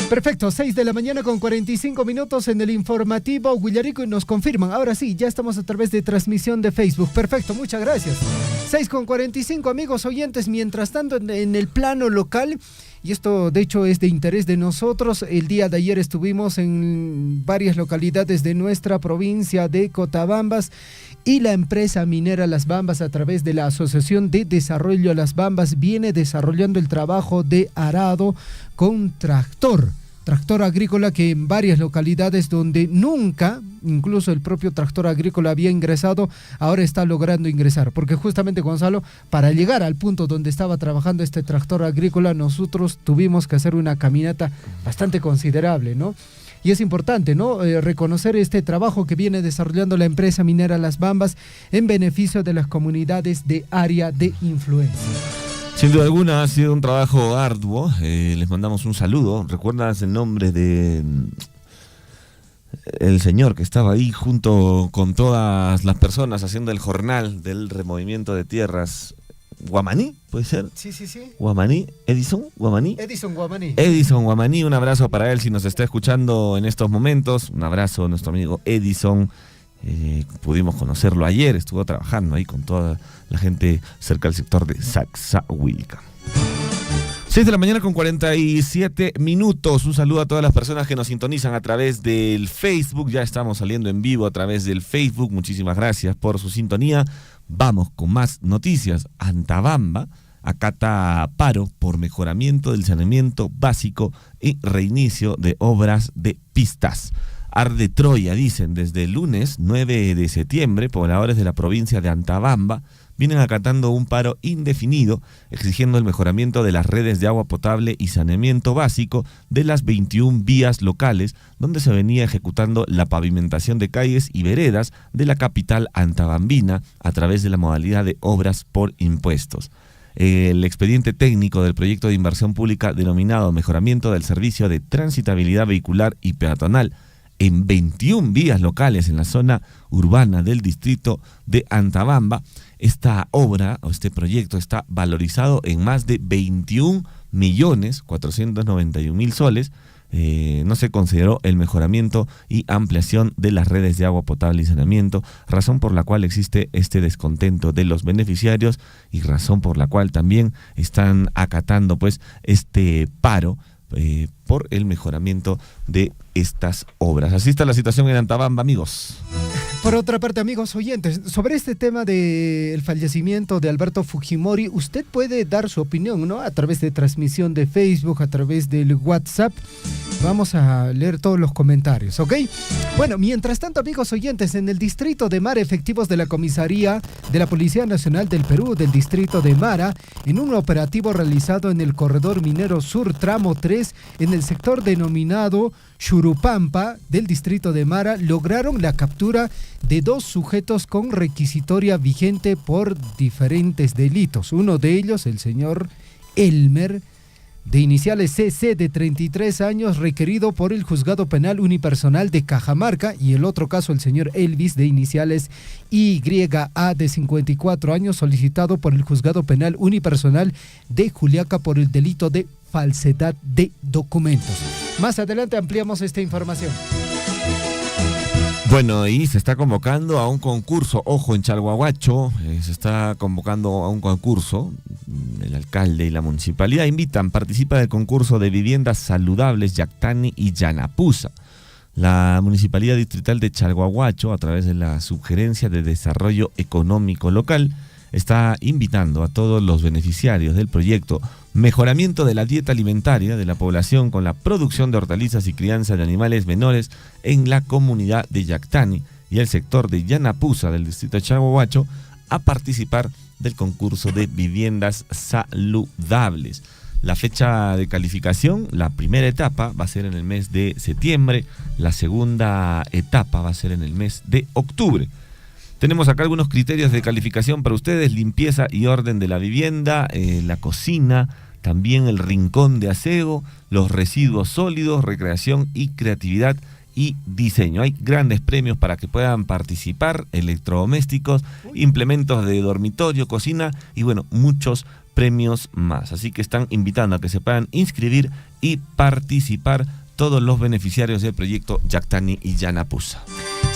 Perfecto, 6 de la mañana con 45 minutos en el informativo Huillarico y nos confirman. Ahora sí, ya estamos a través de transmisión de Facebook. Perfecto, muchas gracias. 6 con 45, amigos oyentes. Mientras tanto, en el plano local, y esto de hecho es de interés de nosotros, el día de ayer estuvimos en varias localidades de nuestra provincia de Cotabambas y la empresa minera Las Bambas, a través de la Asociación de Desarrollo Las Bambas, viene desarrollando el trabajo de arado con tractor agrícola, que en varias localidades donde nunca, incluso el propio tractor agrícola había ingresado, ahora está logrando ingresar, porque justamente, Gonzalo, para llegar al punto donde estaba trabajando este tractor agrícola, nosotros tuvimos que hacer una caminata bastante considerable, ¿no? Y es importante, ¿no?, reconocer este trabajo que viene desarrollando la empresa minera Las Bambas en beneficio de las comunidades de área de influencia. Sin duda alguna ha sido un trabajo arduo. Les mandamos un saludo. ¿Recuerdas el nombre de el señor que estaba ahí junto con todas las personas haciendo el jornal del removimiento de tierras? ¿Guamaní? ¿Puede ser? Sí. ¿Guamaní? ¿Edison? ¿Guamaní? Edison Guamaní. Edison Guamaní, un abrazo para él si nos está escuchando en estos momentos. Un abrazo a nuestro amigo Edison. Pudimos conocerlo ayer, estuvo trabajando ahí con toda la gente cerca del sector de Saxahuilca. 6 de la mañana con 47 minutos. Un saludo a todas las personas que nos sintonizan a través del Facebook. Ya estamos saliendo en vivo a través del Facebook. Muchísimas gracias por su sintonía. Vamos con más noticias. Antabamba acata paro por mejoramiento del saneamiento básico y reinicio de obras de pistas. Arde Troya, dicen. Desde el lunes 9 de septiembre, pobladores de la provincia de Antabamba vienen acatando un paro indefinido, exigiendo el mejoramiento de las redes de agua potable y saneamiento básico de las 21 vías locales, donde se venía ejecutando la pavimentación de calles y veredas de la capital antabambina a través de la modalidad de obras por impuestos. El expediente técnico del proyecto de inversión pública denominado Mejoramiento del Servicio de Transitabilidad Vehicular y Peatonal en 21 vías locales en la zona urbana del distrito de Antabamba. Esta obra o este proyecto está valorizado en más de 21.491.000 soles. No se consideró el mejoramiento y ampliación de las redes de agua potable y saneamiento, razón por la cual existe este descontento de los beneficiarios y razón por la cual también están acatando pues este paro por el mejoramiento de estas obras. Así está la situación en Antabamba, amigos. Por otra parte, amigos oyentes, sobre este tema del fallecimiento de Alberto Fujimori, usted puede dar su opinión, ¿no?, a través de transmisión de Facebook, a través del WhatsApp. Vamos a leer todos los comentarios, ¿ok? Bueno, mientras tanto, amigos oyentes, en el distrito de Mara, efectivos de la comisaría de la Policía Nacional del Perú, del distrito de Mara, en un operativo realizado en el corredor minero sur tramo 3, en el sector denominado Churupampa del distrito de Mara, lograron la captura de 2 sujetos con requisitoria vigente por diferentes delitos. Uno de ellos, el señor Elmer, de iniciales CC, de 33 años, requerido por el Juzgado Penal Unipersonal de Cajamarca, y el otro caso, el señor Elvis, de iniciales YA, de 54 años, solicitado por el Juzgado Penal Unipersonal de Juliaca por el delito de falsedad de documentos. Más adelante ampliamos esta información. Bueno, y se está convocando a un concurso, ojo, en Chalhuahuacho, se está convocando a un concurso, el alcalde y la municipalidad invitan, participa del concurso de viviendas saludables Yactani y Yanapuza. La Municipalidad Distrital de Chalhuahuacho, a través de la Subgerencia de Desarrollo Económico Local, está invitando a todos los beneficiarios del proyecto Mejoramiento de la dieta alimentaria de la población con la producción de hortalizas y crianza de animales menores en la comunidad de Yactani y el sector de Yanapuza del distrito de Chalhuahuacho a participar del concurso de viviendas saludables. La fecha de calificación, la primera etapa va a ser en el mes de septiembre, la segunda etapa va a ser en el mes de octubre. Tenemos acá algunos criterios de calificación para ustedes: limpieza y orden de la vivienda, la cocina, también el rincón de aseo, los residuos sólidos, recreación y creatividad y diseño. Hay grandes premios para que puedan participar: electrodomésticos, implementos de dormitorio, cocina y bueno, muchos premios más. Así que están invitando a que se puedan inscribir y participar todos los beneficiarios del proyecto Yactani y Yanapusa.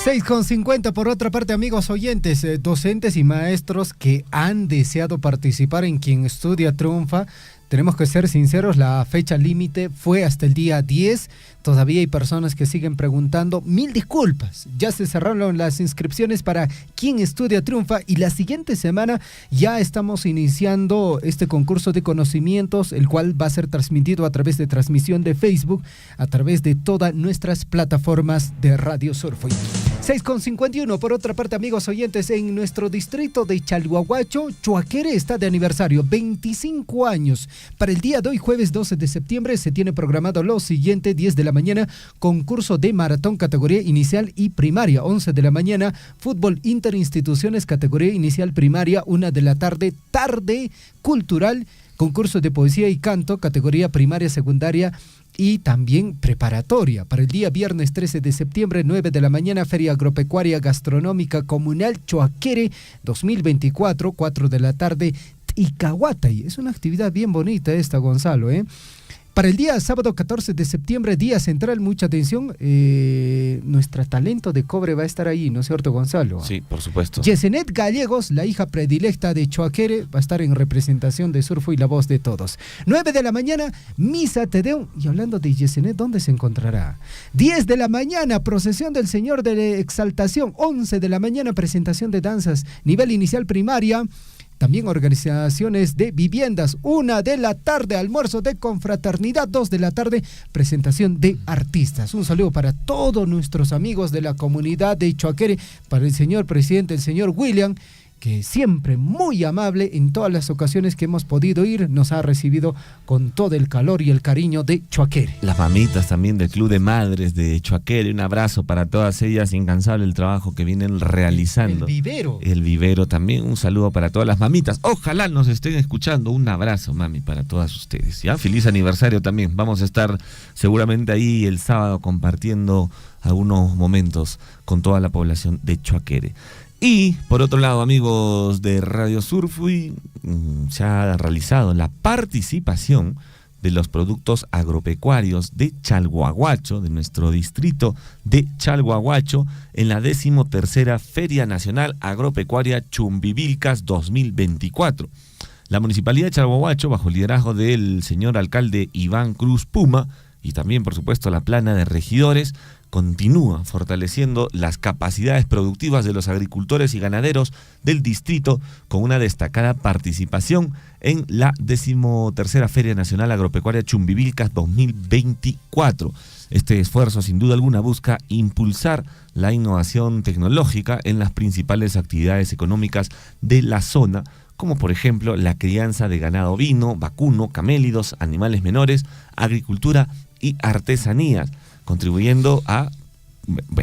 6:50. Por otra parte, amigos oyentes, docentes y maestros que han deseado participar en Quien Estudia Triunfa, tenemos que ser sinceros, la fecha límite fue hasta el día 10. Todavía hay personas que siguen preguntando. Mil disculpas. Ya se cerraron las inscripciones para Quien Estudia Triunfa y la siguiente semana ya estamos iniciando este concurso de conocimientos, el cual va a ser transmitido a través de transmisión de Facebook, a través de todas nuestras plataformas de Radio Surfing. 6:51. Por otra parte, amigos oyentes, en nuestro distrito de Chalhuahuacho, Chuaquere está de aniversario, 25 años. Para el día de hoy, jueves 12 de septiembre, se tiene programado lo siguiente: 10 de la mañana, concurso de maratón categoría inicial y primaria. 11 de la mañana, fútbol interinstituciones categoría inicial primaria. 1 de la tarde, tarde cultural, concurso de poesía y canto, categoría primaria, secundaria y también preparatoria. Para el día viernes 13 de septiembre, 9 de la mañana, Feria Agropecuaria Gastronómica Comunal Chuaquere 2024, 4 de la tarde, Icahuatay. Es una actividad bien bonita esta, Gonzalo, ¿eh? Para el día sábado 14 de septiembre, día central, mucha atención, nuestra talento de cobre va a estar ahí, ¿no es cierto, Gonzalo? Sí, por supuesto. Yesenet Gallegos, la hija predilecta de Chuaquere, va a estar en representación de Surfo y la voz de todos. 9 de la mañana, Misa Tedeum. Y hablando de Yesenet, ¿dónde se encontrará? 10 de la mañana, procesión del Señor de Exaltación. 11 de la mañana, presentación de danzas, nivel inicial primaria. También organizaciones de viviendas. 1 de la tarde, almuerzo de confraternidad. 2 de la tarde, presentación de artistas. Un saludo para todos nuestros amigos de la comunidad de Chuaquere, para el señor presidente, el señor William, que siempre muy amable en todas las ocasiones que hemos podido ir, nos ha recibido con todo el calor y el cariño de Chuaquere. Las mamitas también del Club de Madres de Chuaquere, un abrazo para todas ellas, incansable el trabajo que vienen realizando. El vivero. El vivero también, un saludo para todas las mamitas. Ojalá nos estén escuchando, un abrazo, mami, para todas ustedes. ¿Ya? Feliz aniversario también. Vamos a estar seguramente ahí el sábado compartiendo algunos momentos con toda la población de Chuaquere. Y por otro lado, amigos de Radio Surfui, se ha realizado la participación de los productos agropecuarios de Chalhuahuacho, de nuestro distrito de Chalhuahuacho, en la 13ª Feria Nacional Agropecuaria Chumbivilcas 2024. La Municipalidad de Chalhuahuacho, bajo el liderazgo del señor alcalde Iván Cruz Puma, y también, por supuesto, la plana de regidores, continúa fortaleciendo las capacidades productivas de los agricultores y ganaderos del distrito con una destacada participación en la 13ª Feria Nacional Agropecuaria Chumbivilcas 2024. Este esfuerzo, sin duda alguna, busca impulsar la innovación tecnológica en las principales actividades económicas de la zona, como por ejemplo la crianza de ganado ovino, vacuno, camélidos, animales menores, agricultura y artesanías, contribuyendo a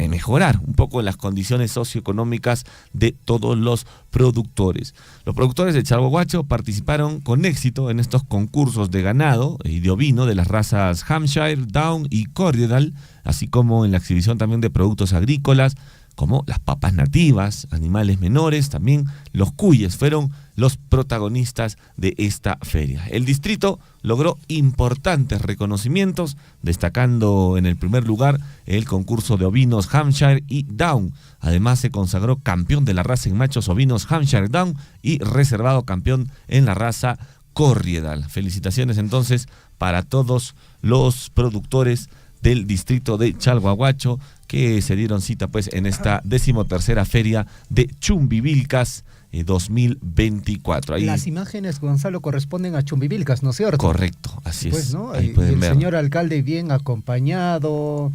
mejorar un poco las condiciones socioeconómicas de todos los productores. Los productores de Chalhuahuacho participaron con éxito en estos concursos de ganado y de ovino de las razas Hampshire, Down y Corriedal, así como en la exhibición también de productos agrícolas como las papas nativas, animales menores, también los cuyes fueron los protagonistas de esta feria. El distrito logró importantes reconocimientos, destacando en el primer lugar el concurso de ovinos Hampshire y Down. Además se consagró campeón de la raza en machos ovinos Hampshire Down y reservado campeón en la raza Corriedal. Felicitaciones entonces para todos los productores del distrito de Chalhuahuacho que se dieron cita pues en esta 13ª Feria de Chumbivilcas 2024. Ahí, las imágenes, Gonzalo, corresponden a Chumbivilcas, ¿no es cierto? Correcto, así pues, es. ¿no? Ahí y pueden el ver. Señor alcalde bien acompañado.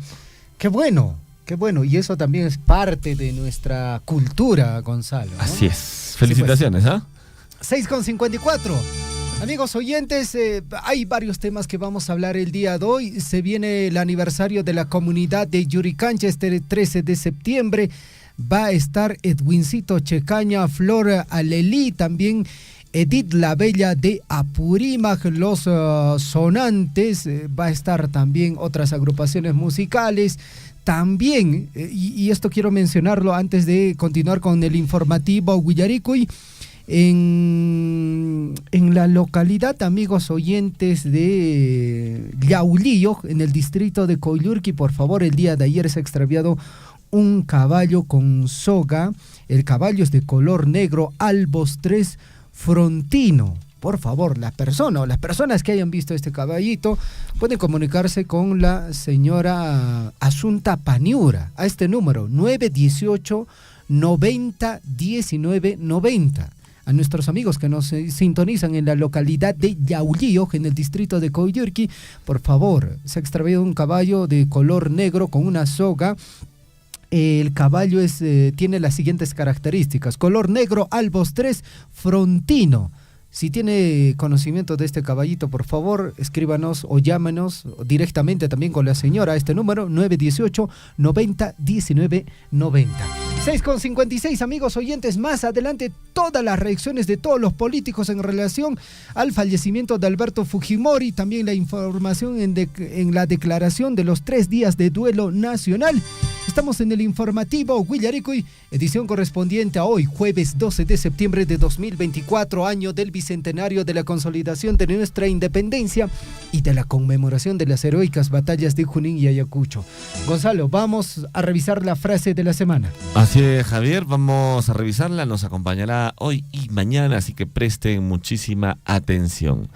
Qué bueno, qué bueno. Y eso también es parte de nuestra cultura, Gonzalo, ¿no? Así es. Felicitaciones, ¿ah? 6:54. Amigos oyentes, hay varios temas que vamos a hablar el día de hoy. Se viene el aniversario de la comunidad de Yuricancha, este 13 de septiembre. Va a estar Edwincito Checaña, Flor Alelí, también Edith La Bella de Apurímac, Los Sonantes. Va a estar también otras agrupaciones musicales. También, y esto quiero mencionarlo antes de continuar con el informativo Huillaricuy, en la localidad, amigos oyentes, de Yaulillo, en el distrito de Coyurqui. Por favor, el día de ayer se ha extraviado un caballo con soga. El caballo es de color negro, Albos 3 Frontino. Por favor, las personas que hayan visto este caballito pueden comunicarse con la señora Asunta Paniura a este número 918 90 19 90. A nuestros amigos que nos sintonizan en la localidad de Yaulillo, en el distrito de Coyurqui, por favor, se ha extraviado un caballo de color negro con una soga. El caballo tiene las siguientes características: color negro, Albos 3 Frontino. Si tiene conocimiento de este caballito, por favor, escríbanos o llámenos directamente también con la señora a este número 918 90 19 90. 6:56, amigos oyentes. Más adelante, todas las reacciones de todos los políticos en relación al fallecimiento de Alberto Fujimori. También la información en la declaración de los 3 días de duelo nacional. Estamos en el informativo Huillaricuy, edición correspondiente a hoy, jueves 12 de septiembre de 2024, año del bicentenario de la consolidación de nuestra independencia y de la conmemoración de las heroicas batallas de Junín y Ayacucho. Gonzalo, vamos a revisar la frase de la semana. Así es, Javier, vamos a revisarla, nos acompañará hoy y mañana, así que presten muchísima atención.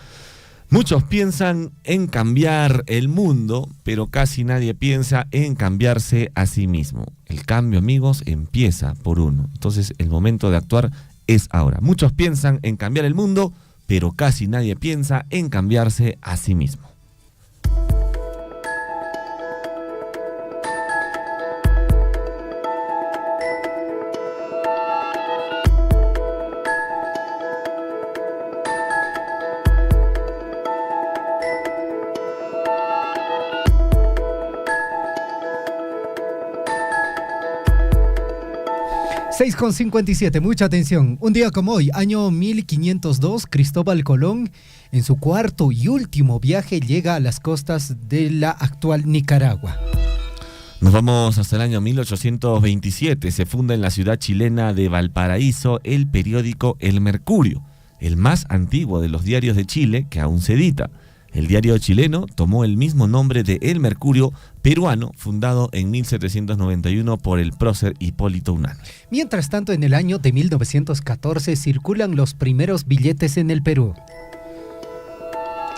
Muchos piensan en cambiar el mundo, pero casi nadie piensa en cambiarse a sí mismo. El cambio, amigos, empieza por uno. Entonces, el momento de actuar es ahora. Muchos piensan en cambiar el mundo, pero casi nadie piensa en cambiarse a sí mismo. Con 57, mucha atención. Un día como hoy, año 1502, Cristóbal Colón, en su cuarto y último viaje, llega a las costas de la actual Nicaragua. Nos vamos hasta el año 1827. Se funda en la ciudad chilena de Valparaíso el periódico El Mercurio, el más antiguo de los diarios de Chile que aún se edita. El diario chileno tomó el mismo nombre de El Mercurio peruano, fundado en 1791 por el prócer Hipólito Unanue. Mientras tanto, en el año de 1914 circulan los primeros billetes en el Perú.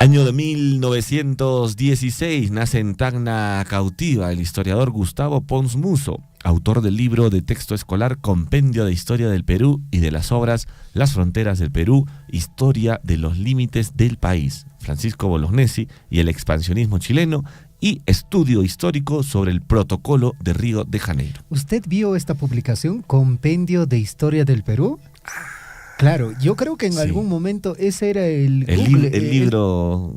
Año de 1916, nace en Tacna Cautiva el historiador Gustavo Pons Musso, autor del libro de texto escolar Compendio de Historia del Perú y de las obras Las Fronteras del Perú, Historia de los Límites del País, Francisco Bolognesi y el expansionismo chileno, y Estudio Histórico sobre el Protocolo de Río de Janeiro. ¿Usted vio esta publicación, Compendio de Historia del Perú? Claro, yo creo que en algún momento ese era el libro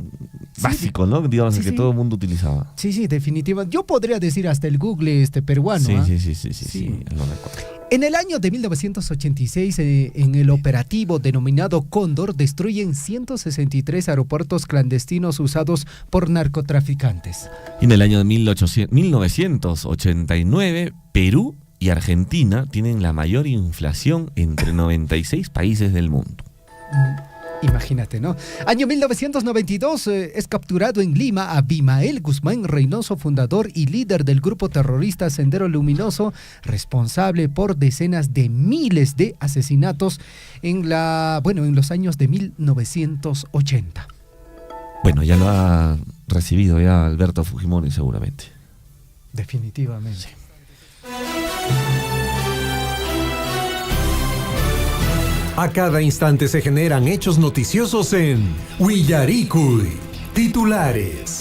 básico, ¿no? Digamos, que todo el mundo utilizaba. Sí, definitivamente. Yo podría decir hasta el Google peruano. Sí, ¿eh? Sí, lo recuerdo. En el año de 1986, en el operativo denominado Cóndor, destruyen 163 aeropuertos clandestinos usados por narcotraficantes. Y en el año de 1989, Perú y Argentina tienen la mayor inflación entre 96 países del mundo. Imagínate, ¿no? Año 1992, es capturado en Lima Abimael Guzmán Reynoso, fundador y líder del grupo terrorista Sendero Luminoso, responsable por decenas de miles de asesinatos en los años de 1980. Bueno, ya lo ha recibido ya Alberto Fujimori seguramente. Definitivamente. Sí. A cada instante se generan hechos noticiosos en Huillaricuy. Titulares.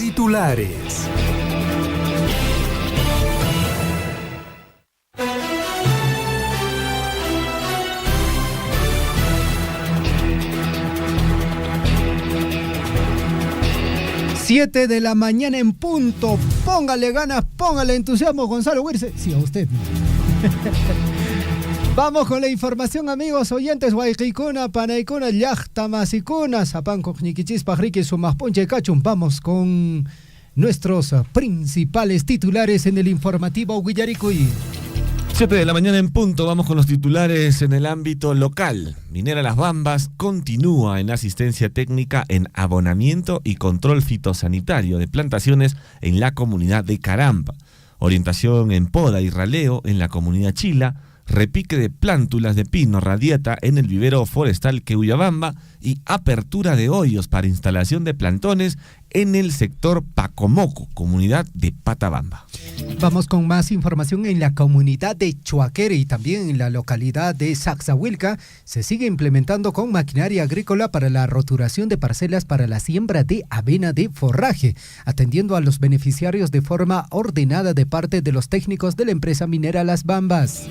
Siete de la mañana en punto. Póngale ganas, póngale entusiasmo, Gonzalo Huirse. Sí, a usted. Vamos con la información, amigos oyentes. Guayquicuna, Panaicuna, Llachta, Masicuna, Zapanco, Niquichis, Pajrique, Sumasponche, Cachum. Vamos con nuestros principales titulares en el informativo Huillaricuy. 7 de la mañana en punto, vamos con los titulares en el ámbito local. Minera Las Bambas continúa en asistencia técnica en abonamiento y control fitosanitario de plantaciones en la comunidad de Carampa. Orientación en poda y raleo en la comunidad Chila. Repique de plántulas de pino radiata en el vivero forestal Queuyabamba y apertura de hoyos para instalación de plantones en el sector Pacomoco, comunidad de Patabamba. Vamos con más información en la comunidad de Chuaquere y también en la localidad de Saxahuilca. Se sigue implementando con maquinaria agrícola para la roturación de parcelas para la siembra de avena de forraje, atendiendo a los beneficiarios de forma ordenada de parte de los técnicos de la empresa minera Las Bambas.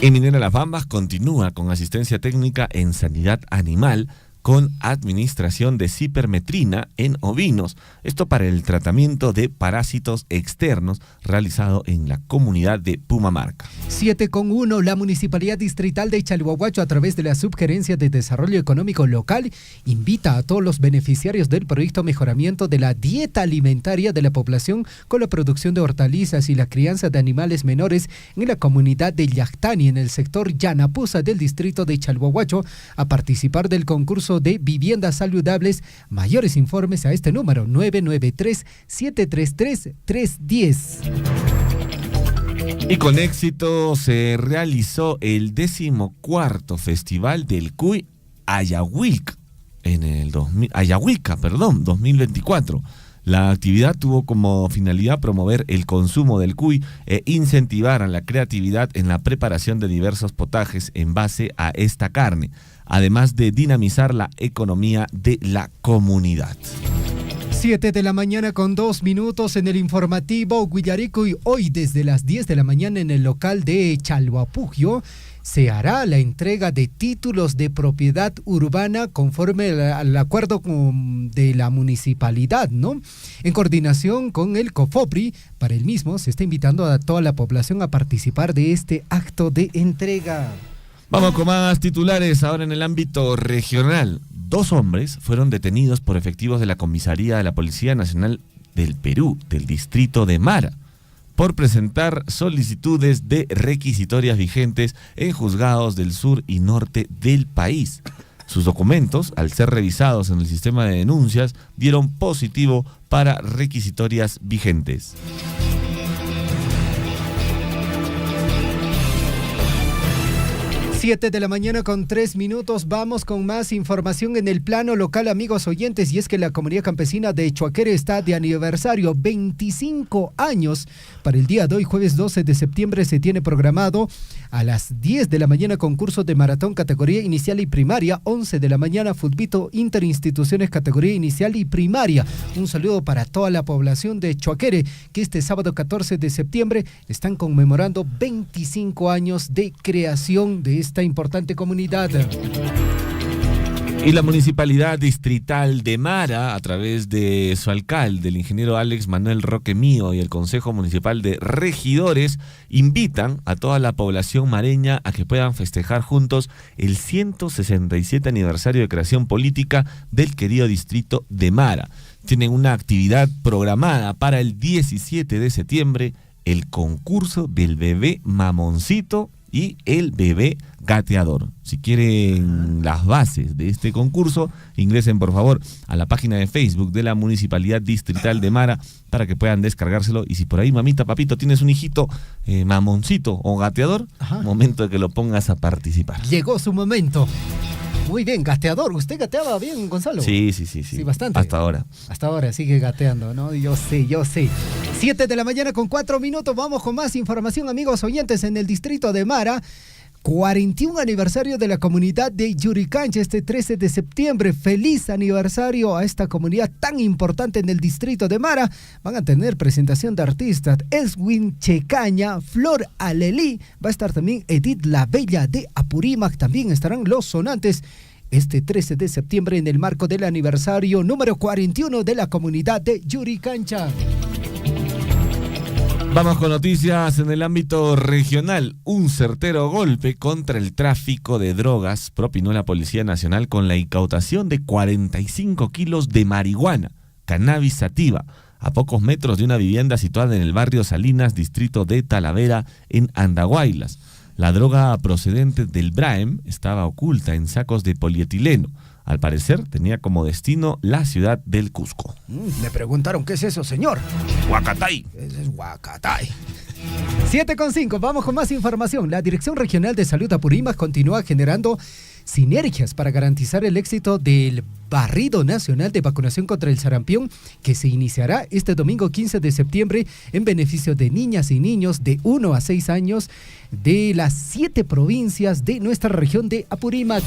En Minera Las Bambas continúa con asistencia técnica en sanidad animal con administración de cipermetrina en ovinos, esto para el tratamiento de parásitos externos realizado en la comunidad de Pumamarca. 7:1, la Municipalidad Distrital de Chalhuahuacho, a través de la Subgerencia de Desarrollo Económico Local, invita a todos los beneficiarios del proyecto Mejoramiento de la Dieta Alimentaria de la Población con la producción de hortalizas y la crianza de animales menores en la comunidad de Yactani, en el sector Yanapuza del distrito de Chalhuahuacho, a participar del concurso de viviendas saludables. Mayores informes a este número 993-733-310. Y con éxito se realizó el 14º Festival del Cuy Ayahuilca en el 2024. La actividad tuvo como finalidad promover el consumo del cuy e incentivar a la creatividad en la preparación de diversos potajes en base a esta carne, además de dinamizar la economía de la comunidad. 7 de la mañana con 2 minutos en el informativo Huillaricuy. Hoy desde las 10 de la mañana en el local de Chalhuapugio se hará la entrega de títulos de propiedad urbana conforme al acuerdo de la municipalidad, ¿no? En coordinación con el COFOPRI, para el mismo se está invitando a toda la población a participar de este acto de entrega. Vamos con más titulares ahora en el ámbito regional. 2 hombres fueron detenidos por efectivos de la comisaría de la Policía Nacional del Perú, del distrito de Mara, por presentar solicitudes de requisitorias vigentes en juzgados del sur y norte del país. Sus documentos, al ser revisados en el sistema de denuncias, dieron positivo para requisitorias vigentes. 7 de la mañana con 3 minutos, vamos con más información en el plano local, amigos oyentes, y es que la comunidad campesina de Chuaquere está de aniversario, 25 años. Para el día de hoy, jueves 12 de septiembre, se tiene programado a las 10 de la mañana concurso de maratón categoría inicial y primaria, 11 de la mañana futbito interinstituciones categoría inicial y primaria. Un saludo para toda la población de Chuaquere, que este sábado 14 de septiembre están conmemorando 25 años de creación de esta importante comunidad. Y la Municipalidad Distrital de Mara, a través de su alcalde, el ingeniero Alex Manuel Roque Mío, y el Consejo Municipal de Regidores, invitan a toda la población mareña a que puedan festejar juntos el 167 aniversario de creación política del querido distrito de Mara. Tienen una actividad programada para el 17 de septiembre, el concurso del bebé mamoncito y el bebé gateador. Si quieren las bases de este concurso, ingresen por favor a la página de Facebook de la Municipalidad Distrital de Mara para que puedan descargárselo. Y si por ahí, mamita, papito, tienes un hijito mamoncito o gateador, momento de que lo pongas a participar. Llegó su momento. Muy bien, gateador. ¿Usted gateaba bien, Gonzalo? Sí, bastante. Hasta ahora sigue gateando, ¿no? Yo sé. 7 de la mañana con 4 minutos. Vamos con más información, amigos oyentes, en el distrito de Mara. 41 aniversario de la comunidad de Yuricancha este 13 de septiembre. Feliz aniversario a esta comunidad tan importante en el distrito de Mara. Van a tener presentación de artistas Eswin Checaña, Flor Alelí. Va a estar también Edith La Bella de Apurímac. También estarán los sonantes este 13 de septiembre en el marco del aniversario número 41 de la comunidad de Yuricancha. Vamos con noticias en el ámbito regional. Un certero golpe contra el tráfico de drogas propinó la Policía Nacional con la incautación de 45 kilos de marihuana, cannabis sativa, a pocos metros de una vivienda situada en el barrio Salinas, distrito de Talavera, en Andahuaylas. La droga procedente del Braem estaba oculta en sacos de polietileno. Al parecer, tenía como destino la ciudad del Cusco. Me preguntaron, ¿qué es eso, señor? Huacatay. Ese es Huacatay. 7:5, vamos con más información. La Dirección Regional de Salud Apurímac continúa generando sinergias para garantizar el éxito del barrido nacional de vacunación contra el sarampión, que se iniciará este domingo 15 de septiembre en beneficio de niñas y niños de 1 a 6 años de las 7 provincias de nuestra región de Apurímac.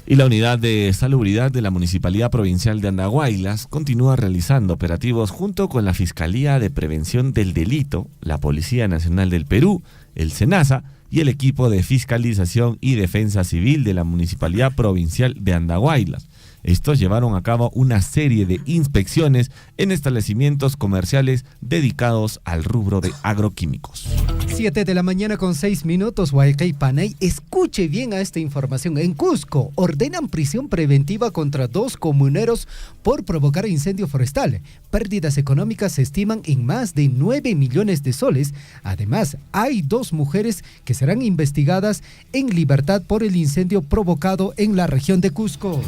Y la Unidad de Salubridad de la Municipalidad Provincial de Andahuaylas continúa realizando operativos junto con la Fiscalía de Prevención del Delito, la Policía Nacional del Perú, el SENASA y el equipo de Fiscalización y Defensa Civil de la Municipalidad Provincial de Andahuaylas. Estos llevaron a cabo una serie de inspecciones en establecimientos comerciales dedicados al rubro de agroquímicos. 7:06 Huaycay Panay. Escuche bien a esta información. En Cusco ordenan prisión preventiva contra 2 comuneros por provocar incendio forestal. Pérdidas económicas se estiman en más de 9 millones de soles. Además, hay 2 mujeres que serán investigadas en libertad por el incendio provocado en la región de Cusco.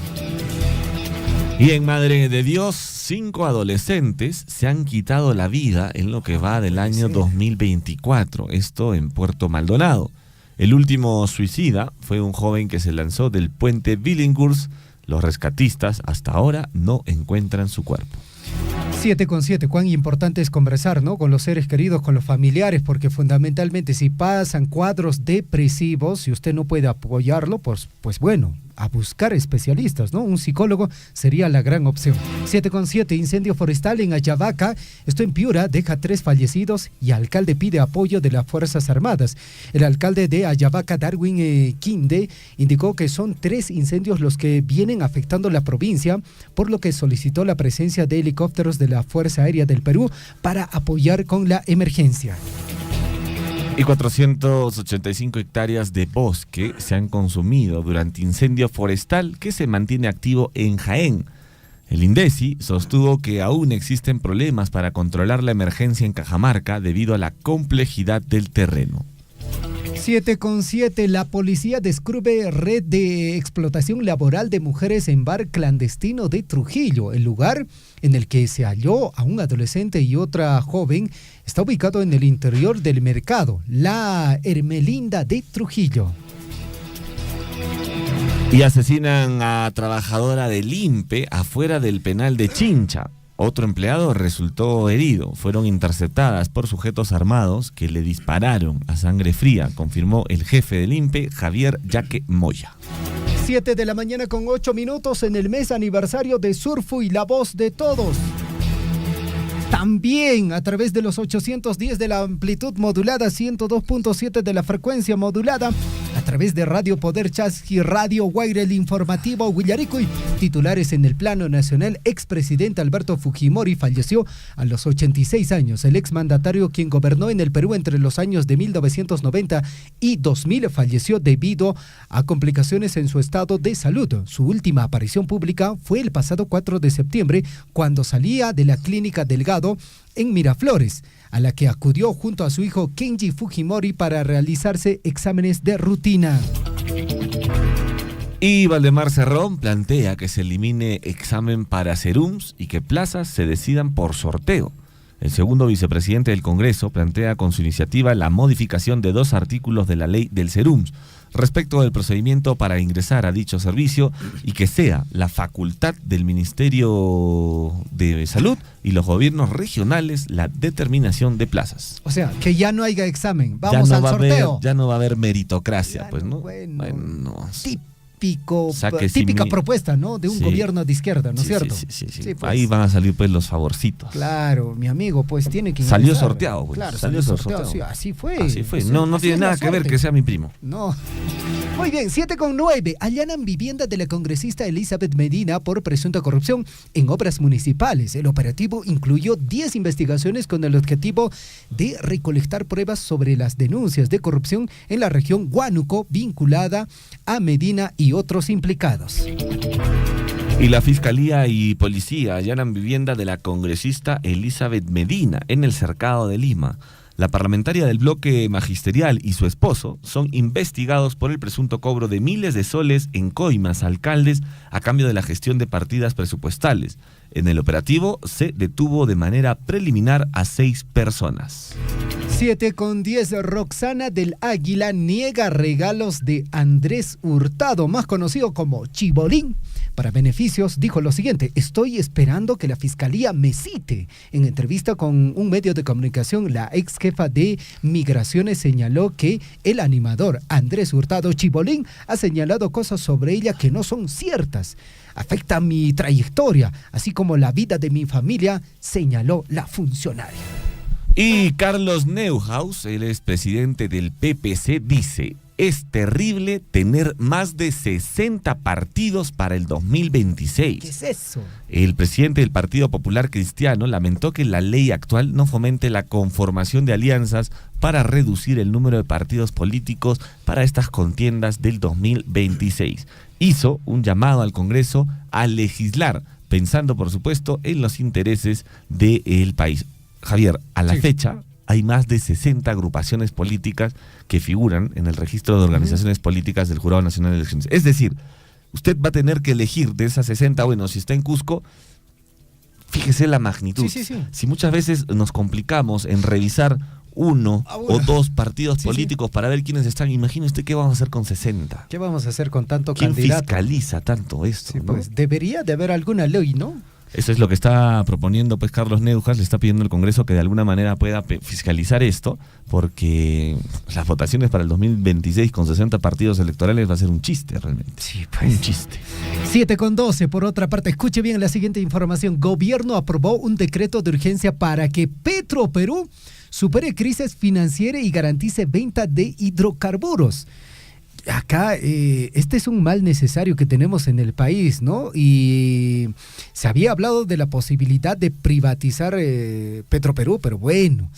Y en Madre de Dios, 5 adolescentes se han quitado la vida en lo que va del año 2024, esto en Puerto Maldonado. El último suicida fue un joven que se lanzó del puente Billinghurst. Los rescatistas hasta ahora no encuentran su cuerpo. 7:07, cuán importante es conversar, ¿no? Con los seres queridos, con los familiares, porque fundamentalmente si pasan cuadros depresivos, si usted no puede apoyarlo, pues bueno, a buscar especialistas, ¿no? Un psicólogo sería la gran opción. 7:07, incendio forestal en Ayabaca, esto en Piura, deja 3 fallecidos y alcalde pide apoyo de las Fuerzas Armadas. El alcalde de Ayabaca, Darwin Quinde, indicó que son 3 incendios los que vienen afectando la provincia, por lo que solicitó la presencia de helicópteros de la Fuerza Aérea del Perú para apoyar con la emergencia. Y 485 hectáreas de bosque se han consumido durante incendio forestal que se mantiene activo en Jaén. El INDECI sostuvo que aún existen problemas para controlar la emergencia en Cajamarca debido a la complejidad del terreno. 7:07, la policía descubre red de explotación laboral de mujeres en bar clandestino de Trujillo. El lugar en el que se halló a un adolescente y otra joven está ubicado en el interior del mercado La Hermelinda de Trujillo. Y asesinan a trabajadora del INPE afuera del penal de Chincha. Otro empleado resultó herido. Fueron interceptadas por sujetos armados que le dispararon a sangre fría, confirmó el jefe del INPE, Javier Yaque Moya. 7:08 en el mes aniversario de Surfu y la voz de todos. También a través de los 810 de la amplitud modulada, 102.7 de la frecuencia modulada, a través de Radio Poder Chasqui, Radio Guaire, el informativo Huillaricuy. Titulares en el plano nacional, expresidente Alberto Fujimori falleció a los 86 años. El exmandatario, quien gobernó en el Perú entre los años de 1990 y 2000, falleció debido a complicaciones en su estado de salud. Su última aparición pública fue el pasado 4 de septiembre, cuando salía de la clínica Delgado en Miraflores, a la que acudió junto a su hijo Kenji Fujimori para realizarse exámenes de rutina. Y Valdemar Cerrón plantea que se elimine examen para serums y que plazas se decidan por sorteo. El segundo vicepresidente del Congreso plantea con su iniciativa la modificación de 2 artículos de la ley del serums respecto del procedimiento para ingresar a dicho servicio y que sea la facultad del Ministerio de Salud y los gobiernos regionales la determinación de plazas. O sea, que ya no haya examen, vamos al sorteo. Ya no va a haber meritocracia, Claro, pues, ¿no? Bueno. Típica típica propuesta, ¿no? De un gobierno de izquierda, ¿no es cierto? Sí. Pues. Ahí van a salir pues los favorcitos. Claro, mi amigo, pues tiene que Salió ingresar. sorteado, pues. Claro, Salió sorteado. sorteado. Sí, así fue. Así fue. No tiene nada que ver que sea mi primo. No. Muy bien, 7:09. Allanan vivienda de la congresista Elizabeth Medina por presunta corrupción en obras municipales. El operativo incluyó 10 investigaciones con el objetivo de recolectar pruebas sobre las denuncias de corrupción en la región Huánuco vinculada a Medina y otros implicados. Y la Fiscalía y Policía allanan vivienda de la congresista Elizabeth Medina en el Cercado de Lima. La parlamentaria del bloque magisterial y su esposo son investigados por el presunto cobro de miles de soles en coimas a alcaldes a cambio de la gestión de partidas presupuestales. En el operativo se detuvo de manera preliminar a 6 personas. 7:10, Roxana del Águila niega regalos de Andrés Hurtado, más conocido como Chibolín. Para beneficios, dijo lo siguiente: estoy esperando que la fiscalía me cite. En entrevista con un medio de comunicación, la ex jefa de Migraciones señaló que el animador Andrés Hurtado Chibolín ha señalado cosas sobre ella que no son ciertas. Afecta mi trayectoria, así como la vida de mi familia, señaló la funcionaria. Y Carlos Neuhaus, el expresidente del PPC, dice: es terrible tener más de 60 partidos para el 2026. ¿Qué es eso? El presidente del Partido Popular Cristiano lamentó que la ley actual no fomente la conformación de alianzas para reducir el número de partidos políticos para estas contiendas del 2026. Hizo un llamado al Congreso a legislar, pensando por supuesto en los intereses del país. Javier, a la fecha hay más de 60 agrupaciones políticas que figuran en el registro de organizaciones políticas del Jurado Nacional de Elecciones. Es decir, usted va a tener que elegir de esas 60, bueno, si está en Cusco, fíjese la magnitud. Sí. Si muchas veces nos complicamos en revisar uno o dos partidos políticos para ver quiénes están, imagine usted qué vamos a hacer con 60. ¿Qué vamos a hacer con tanto ¿Quién candidato? fiscaliza tanto esto? Sí, ¿no? pues debería de haber alguna ley, ¿no? Eso es lo que está proponiendo pues Carlos Neuhaus, le está pidiendo al Congreso que de alguna manera pueda fiscalizar esto, porque las votaciones para el 2026 con 60 partidos electorales va a ser un chiste realmente. Sí, pues. Un chiste. 7:12, por otra parte, escuche bien la siguiente información. Gobierno aprobó un decreto de urgencia para que Petroperú supere crisis financiera y garantice venta de hidrocarburos. Acá, este es un mal necesario que tenemos en el país, ¿no? Y se había hablado de la posibilidad de privatizar Petroperú, pero bueno,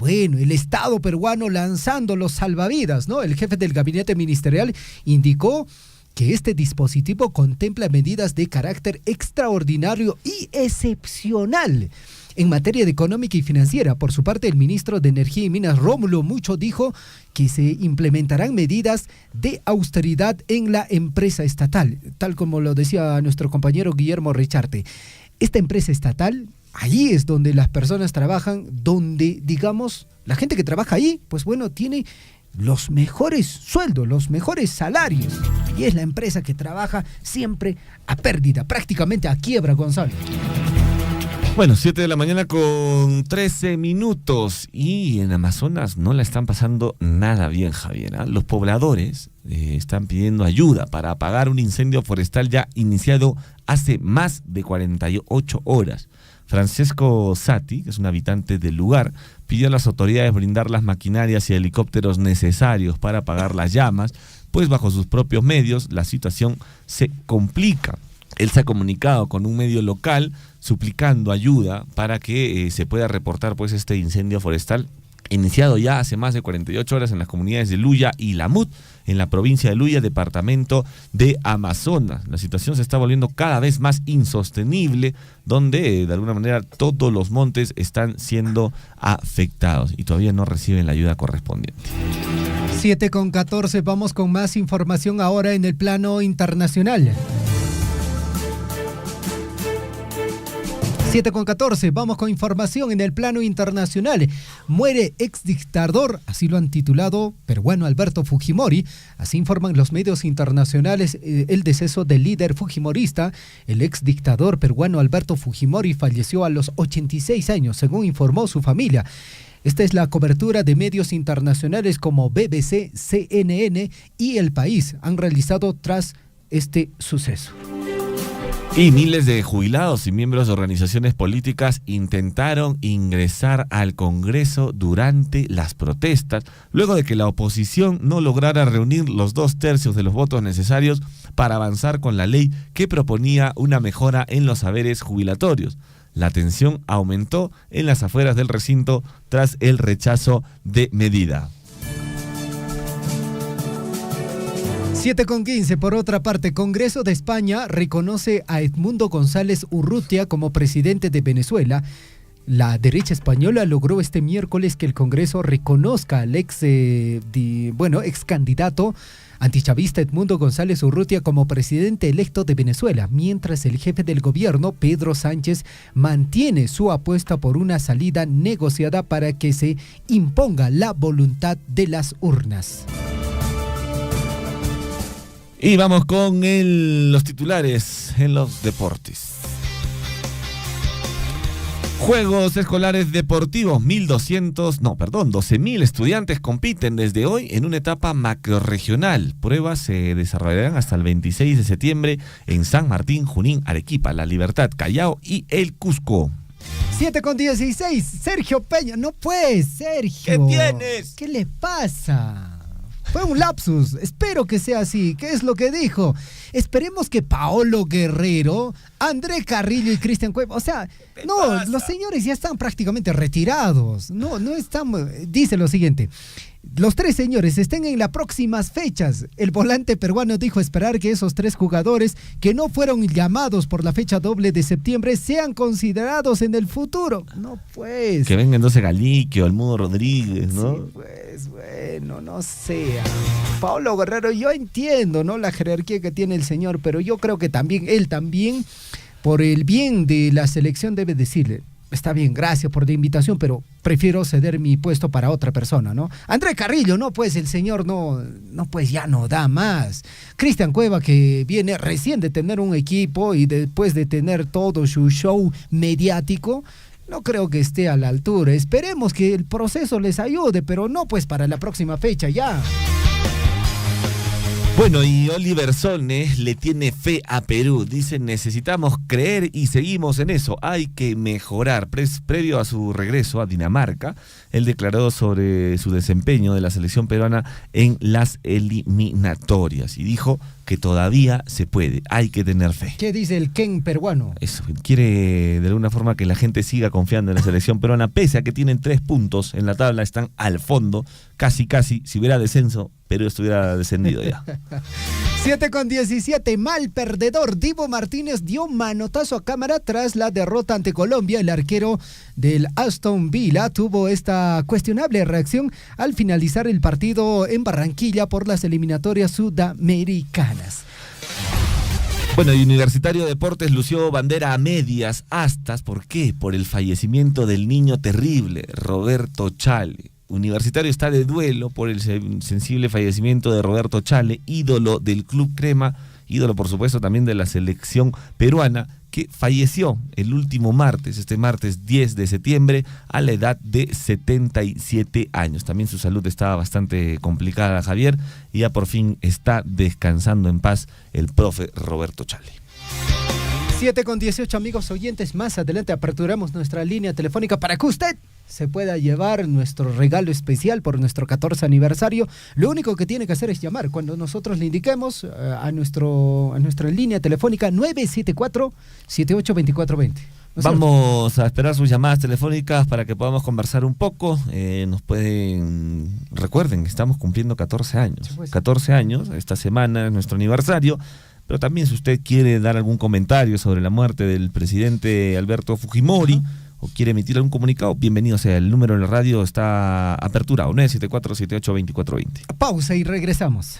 el Estado peruano lanzando los salvavidas, ¿no? El jefe del gabinete ministerial indicó que este dispositivo contempla medidas de carácter extraordinario y excepcional en materia de económica y financiera. Por su parte, el ministro de Energía y Minas, Rómulo Mucho, dijo que se implementarán medidas de austeridad en la empresa estatal, tal como lo decía nuestro compañero Guillermo Richarte. Esta empresa estatal, allí es donde las personas trabajan, donde, digamos, la gente que trabaja ahí, pues bueno, tiene los mejores sueldos, los mejores salarios. Y es la empresa que trabaja siempre a pérdida, prácticamente a quiebra, Gonzalo. Bueno, 7 de la mañana con 13 minutos y en Amazonas no la están pasando nada bien, Javier, ¿eh? Los pobladores están pidiendo ayuda para apagar un incendio forestal ya iniciado hace más de 48 horas. Francesco Sati, que es un habitante del lugar, pidió a las autoridades brindar las maquinarias y helicópteros necesarios para apagar las llamas, pues bajo sus propios medios la situación se complica. Él se ha comunicado con un medio local suplicando ayuda para que se pueda reportar pues este incendio forestal iniciado ya hace más de 48 horas en las comunidades de Luya y Lamut, en la provincia de Luya, departamento de Amazonas. La situación se está volviendo cada vez más insostenible, donde de alguna manera todos los montes están siendo afectados y todavía no reciben la ayuda correspondiente. 7:14, vamos con más información ahora en el plano internacional. 7:14, vamos con información en el plano internacional. Muere exdictador, así lo han titulado, peruano Alberto Fujimori. Así informan los medios internacionales el deceso del líder fujimorista. El exdictador peruano Alberto Fujimori falleció a los 86 años, según informó su familia. Esta es la cobertura de medios internacionales como BBC, CNN y El País han realizado tras este suceso. Y miles de jubilados y miembros de organizaciones políticas intentaron ingresar al Congreso durante las protestas, luego de que la oposición no lograra reunir los 2/3 de los votos necesarios para avanzar con la ley que proponía una mejora en los haberes jubilatorios. La tensión aumentó en las afueras del recinto tras el rechazo de medida. 7:15. Por otra parte, Congreso de España reconoce a Edmundo González Urrutia como presidente de Venezuela. La derecha española logró este miércoles que el Congreso reconozca al ex candidato antichavista Edmundo González Urrutia como presidente electo de Venezuela, mientras el jefe del gobierno, Pedro Sánchez, mantiene su apuesta por una salida negociada para que se imponga la voluntad de las urnas. Y vamos con los titulares en los deportes. Juegos Escolares Deportivos, 12.000 estudiantes compiten desde hoy en una etapa macrorregional. Pruebas se desarrollarán hasta el 26 de septiembre en San Martín, Junín, Arequipa, La Libertad, Callao y El Cusco. 7:16, Sergio Peña, no pues, Sergio. ¿Qué tienes? ¿Qué le pasa? Fue un lapsus, espero que sea así. ¿Qué es lo que dijo? Esperemos que Paolo Guerrero, André Carrillo y Cristian Cueva, los señores ya están prácticamente retirados. No están, dice lo siguiente. Los tres señores estén en las próximas fechas. El volante peruano dijo esperar que esos tres jugadores que no fueron llamados por la fecha doble de septiembre sean considerados en el futuro. No pues. Que venga entonces Galiquio, Almudo Rodríguez, ¿no? Sí, pues bueno, no sea. Paolo Guerrero, yo entiendo, ¿no? La jerarquía que tiene el señor, pero yo creo que él también, por el bien de la selección, debe decirle: está bien, gracias por la invitación, pero prefiero ceder mi puesto para otra persona, ¿no? André Carrillo, no, pues el señor no, pues ya no da más. Cristian Cueva, que viene recién de tener un equipo y después de tener todo su show mediático, no creo que esté a la altura. Esperemos que el proceso les ayude, pero no pues para la próxima fecha ya. Bueno, y Oliver Solnes le tiene fe a Perú. Dice: necesitamos creer y seguimos en eso. Hay que mejorar. Previo a su regreso a Dinamarca, él declaró sobre su desempeño de la selección peruana en las eliminatorias y dijo que todavía se puede. Hay que tener fe. ¿Qué dice el Ken peruano? Eso, quiere de alguna forma que la gente siga confiando en la selección peruana, pese a que tienen 3 puntos en la tabla, están al fondo, casi, si hubiera descenso, Perú estuviera descendido ya. 7:17, mal perdedor. Divo Martínez dio manotazo a cámara tras la derrota ante Colombia. El arquero del Aston Villa tuvo esta cuestionable reacción al finalizar el partido en Barranquilla por las eliminatorias sudamericanas. Bueno, y Universitario de Deportes lució bandera a medias astas. ¿Por qué? Por el fallecimiento del niño terrible, Roberto Chale. Universitario está de duelo por el sensible fallecimiento de Roberto Chale, ídolo del Club Crema, ídolo por supuesto también de la selección peruana, que falleció el último martes, este martes 10 de septiembre, a la edad de 77 años. También su salud estaba bastante complicada, Javier, y ya por fin está descansando en paz el profe Roberto Chale. 7:18, amigos oyentes, más adelante aperturamos nuestra línea telefónica para que usted se pueda llevar nuestro regalo especial por nuestro 14 aniversario. Lo único que tiene que hacer es llamar cuando nosotros le indiquemos a nuestra línea telefónica 974-782420. Vamos a esperar sus llamadas telefónicas para que podamos conversar un poco. Recuerden, estamos cumpliendo 14 años. 14 años, esta semana es nuestro aniversario. Pero también si usted quiere dar algún comentario sobre la muerte del presidente Alberto Fujimori, o quiere emitir algún comunicado, bienvenido sea. El número de la radio está aperturado, 974-782420. Pausa y regresamos.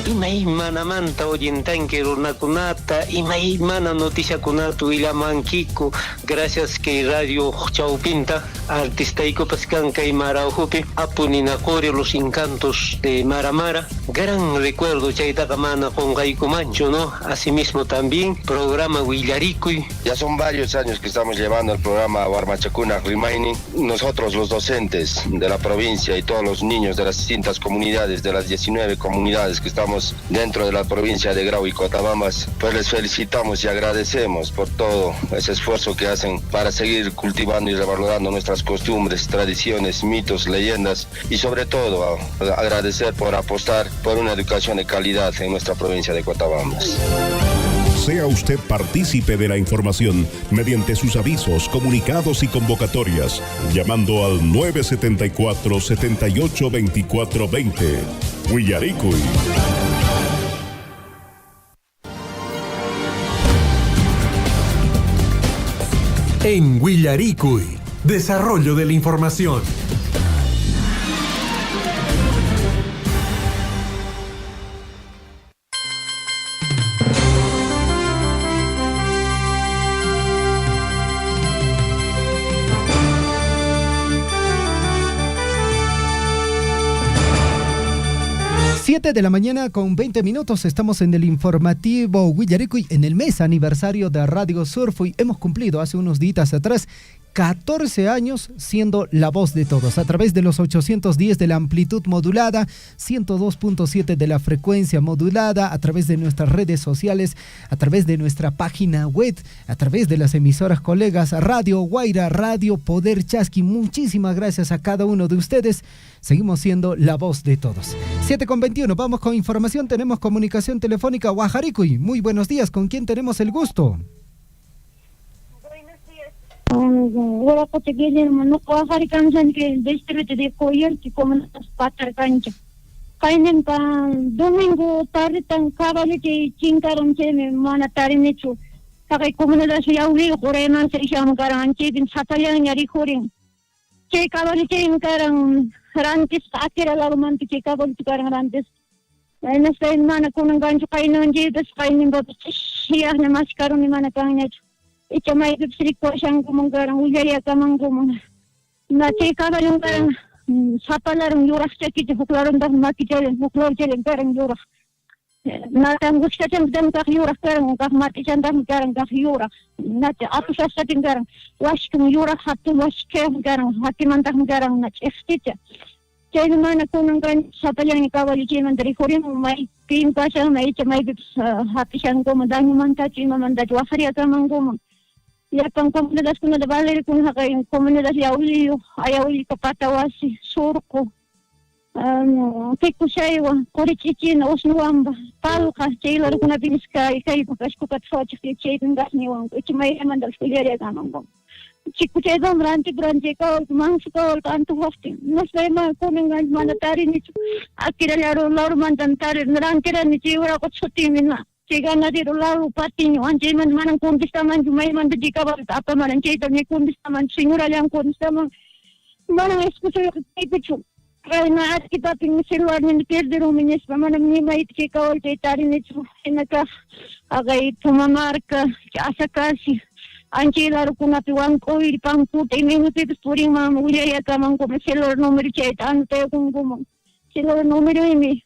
Imaymanamanta oyentanki runakunata, imaymana noticiakunata willamankiku, gracias que Radio Chaupinta, artistaykupas kanka y Maraujupi, apuninakuri los encantos de Maramara, gran recuerdo chaytaqa mana qunqaykumanchu, ¿no? Asimismo también, programa Willarikuy. Ya son varios años que estamos llevando el programa Warmachakuna Remaining. Nosotros los docentes de la provincia y todos los niños de las distintas comunidades, de las 19 comunidades que estamos dentro de la provincia de Grau y Cotabambas, pues les felicitamos y agradecemos por todo ese esfuerzo que hacen para seguir cultivando y revalorando nuestras costumbres, tradiciones, mitos, leyendas y sobre todo agradecer por apostar por una educación de calidad en nuestra provincia de Cotabambas. Sea usted partícipe de la información mediante sus avisos, comunicados y convocatorias, llamando al 974-782420. Willaricui. En Willaricui, desarrollo de la información. De la mañana con 20 minutos, estamos en el informativo Willaricui en el mes aniversario de Radio Surfui. Hemos cumplido hace unos días atrás 14 años siendo la voz de todos, a través de los 810 de la amplitud modulada, 102.7 de la frecuencia modulada, a través de nuestras redes sociales, a través de nuestra página web, a través de las emisoras colegas Radio Guaira, Radio Poder Chasqui. Muchísimas gracias a cada uno de ustedes. Seguimos siendo la voz de todos. 7:21, vamos con información. Tenemos comunicación telefónica. Guajaricui, muy buenos días. ¿Con quién tenemos el gusto? Ahora que viene no cuajar cansan que distrito de Coyol que como patar cancha. Kainen pa domingo tarde tan cabale que chingaron que me mana tarinecho. Kay comunidad ya uli korenan se llama garanti bin satayan yari korin. Que cabale que encaran rantis akira la romanti que cabale que rantis. En esta mana con gancho kainan je des kainen ba ya ne maskaron ni mana kanyacho. Ito may siriko siyang kumangarang ugaya ka mangkumang. Natika ba yung karang sapalarang yurak siya kita huklarang dah makijalen huklar jalen karang yurak. Natang gusto siyang dam kak yurak karang kak mati siyang dam karang kak yurak. Nati ato siya sa ting karang wash kung yurak hatu wash kaya karang hati mantang karang nat estitya. Kaya naman ako nang kan sapalang ikawali siya dari korin may pin pa siya may ito may hati siyang kumadang manta siya mamanda wafari ka mangkumang. Ya pang komunidad ko na dabalir kung hakayung komunidad yauli kapatawasi surko kiko sayo korichichi na usnuamba palo ka chailar ko na biniska ikay pakas ko katfo chiki chaitin gas niwang iti may mandal skuliya gamang bang chiku chaido branti ka mangsuka kanto wafti nasay ma kuning manatari ni akira laro mandan tari narangkira ni chiwara ko tsutimin na Jika nanti lalu patinya, anjay man manang kundis taman, jumay man dika ba apa man anjay tamay kundis taman, singura lang kundis taman, manang eskuso yung kaipichu. Kaya na at kita pingisilwar ni Pierre Ruminis, manang ni may tikawal tay tarin ito, sinaka agay tumamarka, asa kasi, anjay laro ko na piwang ko, pang puti, may nutipis puring mga ulya ka mang kumisilwar numero chay, ano tayo kung gumang, silwar numero ini,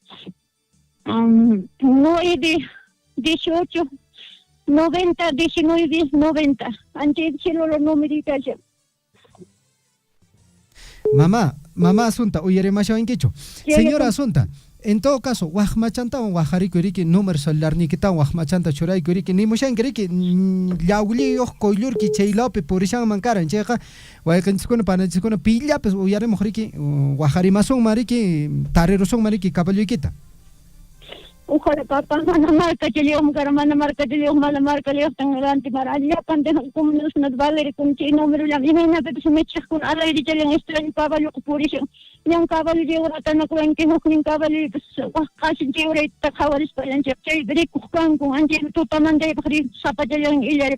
no idi, 18, 90, 19, 90. Antes silo los numeritos. Mamá Asunta, oyere masha en quecho. Señora Asunta, en todo caso, Guajmachanta o Guajarico Eriki, número solar ni quitan Guajmachanta Churaico Eriki, ni Mushan Eriki, Yauli, Coilur, Kichailope, Purishan Mancara, en Cheja, Guayacanchicona, Panachicona, Pilla, pues oyare Mojiki, Guajarimason Mariki, Tareroson Mariki, Caballoquita. Ojalá papá, mana marca de León, mala marca León, tan grande, maravillosa, pandeja, como nos vale, con que no me lo llame, me apetece me echas con ala y ya le extraño caballo por eso. Ni un caballo de ahora tan acuen que no con caballo, pues casi de ahora está caballo para el chef, de cucan con Angel, tu tamande, zapatellón y ya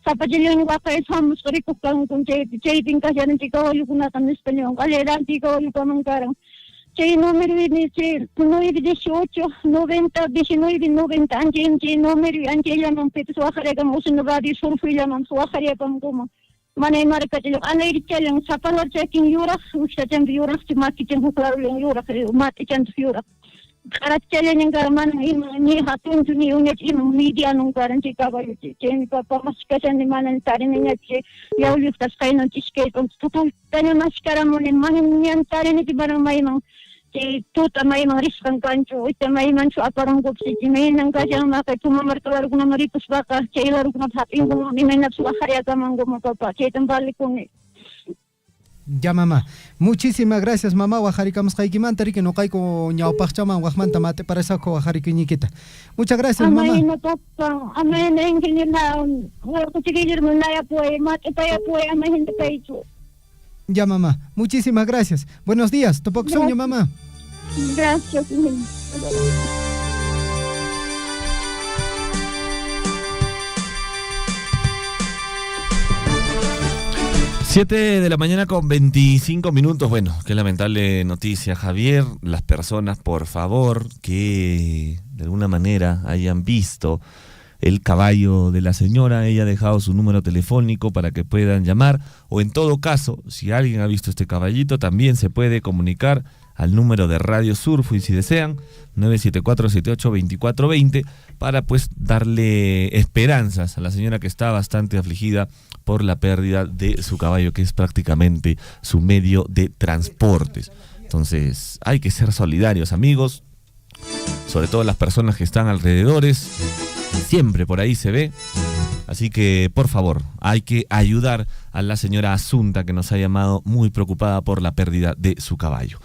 zapatellón va a estar muy rico con Jay, pinca ya en caballo con una tan español, galera, caballo con un carro. Chay número dice 918 90 19 90 anjay número anjay llaman pero suajarega usan radio surfo llaman suajarega como manay marca de ana irichan sapalar checking yurak usatan yurak makichen huklar yurak makichen yurak karat chalen yang garman ni hatun ni unet media nung karan chika ba chen papa maskasan ni manan tarin ni che yauli tas kaino chiske total tanya maskara mo ni mahin yan tarin ni barang may mang tuta may mga riskan kancho, ito may mancho aparang gupsi, may nang kasyang makay tumamarkalar ko na maripos baka, chailar ko na hapin ko, may napsuakaya ka mang gumapapa, chaitan balik ko ni. Ya mamá, muchísimas gracias mamá, Guajaricamos Kaikimantari, que no caigo ñaupachama, Guajmanta mate para esa Guajariquiñiquita. Muchas gracias mamá. Amay na papa, amay na yung kinila, wala ko sigilir mo na ya po mate pa ya po amay hindi pa ito. Ya mamá, muchísimas gracias. Buenos días, Topoxoño mamá. Gracias. 7 de la mañana con 25 minutos. Bueno, qué lamentable noticia, Javier. Las personas, por favor, que de alguna manera hayan visto el caballo de la señora, ella ha dejado su número telefónico para que puedan llamar, o en todo caso, si alguien ha visto este caballito, también se puede comunicar al número de Radio Surfo, y si desean, 974-78-2420, para pues darle esperanzas a la señora que está bastante afligida por la pérdida de su caballo, que es prácticamente su medio de transportes. Entonces, hay que ser solidarios, amigos, sobre todo las personas que están alrededores, siempre por ahí se ve. Así que, por favor, hay que ayudar a la señora Asunta, que nos ha llamado muy preocupada por la pérdida de su caballo.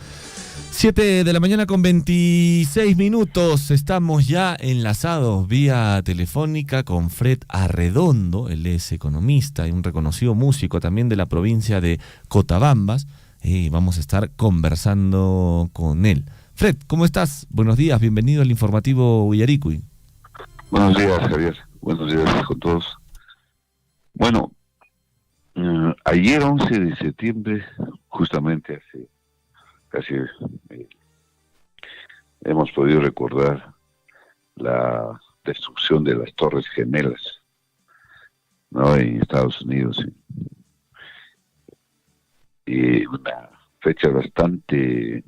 7 de la mañana con 26 minutos, estamos ya enlazados vía telefónica con Fred Arredondo. Él es economista y un reconocido músico también de la provincia de Cotabambas, y vamos a estar conversando con él. Fred, ¿cómo estás? Buenos días, bienvenido al informativo Willaricui. Buenos días, Javier. Buenos días con todos. Bueno, ayer 11 de septiembre, justamente hace casi hemos podido recordar la destrucción de las Torres Gemelas, ¿no?, en Estados Unidos. Y una fecha bastante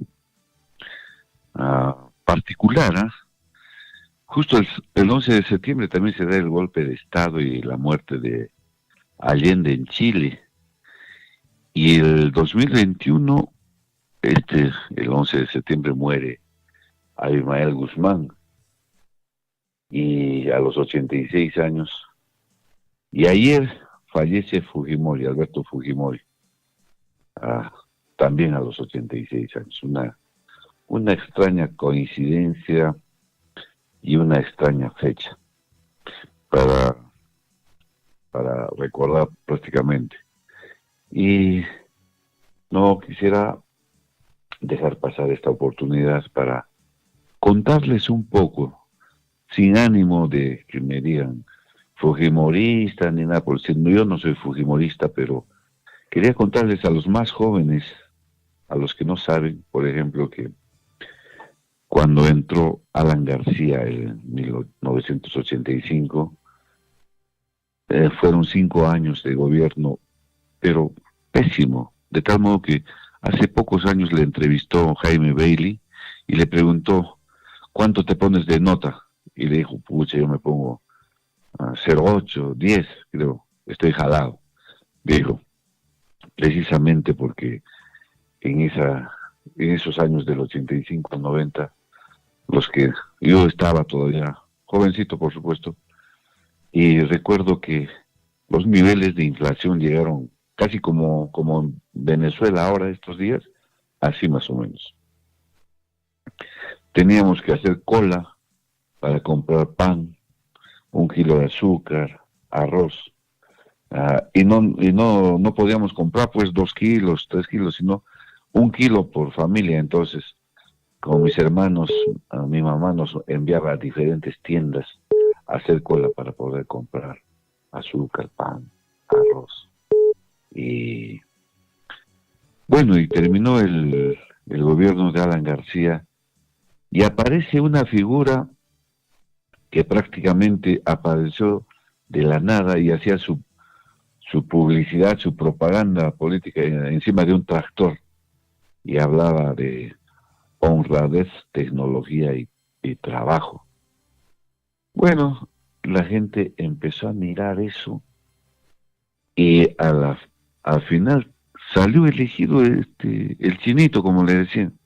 particular, ¿eh? Justo el 11 de septiembre también se da el golpe de Estado y la muerte de Allende en Chile. Y el 2021, el 11 de septiembre muere Abimael Guzmán, y a los 86 años. Y ayer fallece Fujimori, Alberto Fujimori, también a los 86 años. Una extraña coincidencia y una extraña fecha para recordar prácticamente. Y no quisiera dejar pasar esta oportunidad para contarles un poco, sin ánimo de que me digan fujimorista ni nada por el estilo. Yo no soy fujimorista, pero quería contarles a los más jóvenes, a los que no saben, por ejemplo, que cuando entró Alan García en 1985, fueron 5 años de gobierno, pero pésimo, de tal modo que hace pocos años le entrevistó Jaime Bailey y le preguntó, ¿cuánto te pones de nota? Y le dijo, pucha, yo me pongo 0,8, 10, creo, estoy jalado. Dijo, precisamente porque en esos años del 85 al 90, los que yo estaba todavía jovencito, por supuesto, y recuerdo que los niveles de inflación llegaron casi como en Venezuela ahora estos días, así más o menos. Teníamos que hacer cola para comprar pan, 1 kilo de azúcar, arroz, y no podíamos comprar pues 2 kilos, 3 kilos, sino 1 kilo por familia. Entonces, como mis hermanos, mi mamá nos enviaba a diferentes tiendas a hacer cola para poder comprar azúcar, pan, arroz. Y bueno, y terminó el gobierno de Alan García y aparece una figura que prácticamente apareció de la nada y hacía su publicidad, su propaganda política encima de un tractor, y hablaba de honradez, tecnología y trabajo. Bueno, la gente empezó a mirar eso y al final salió elegido el chinito, como le decían.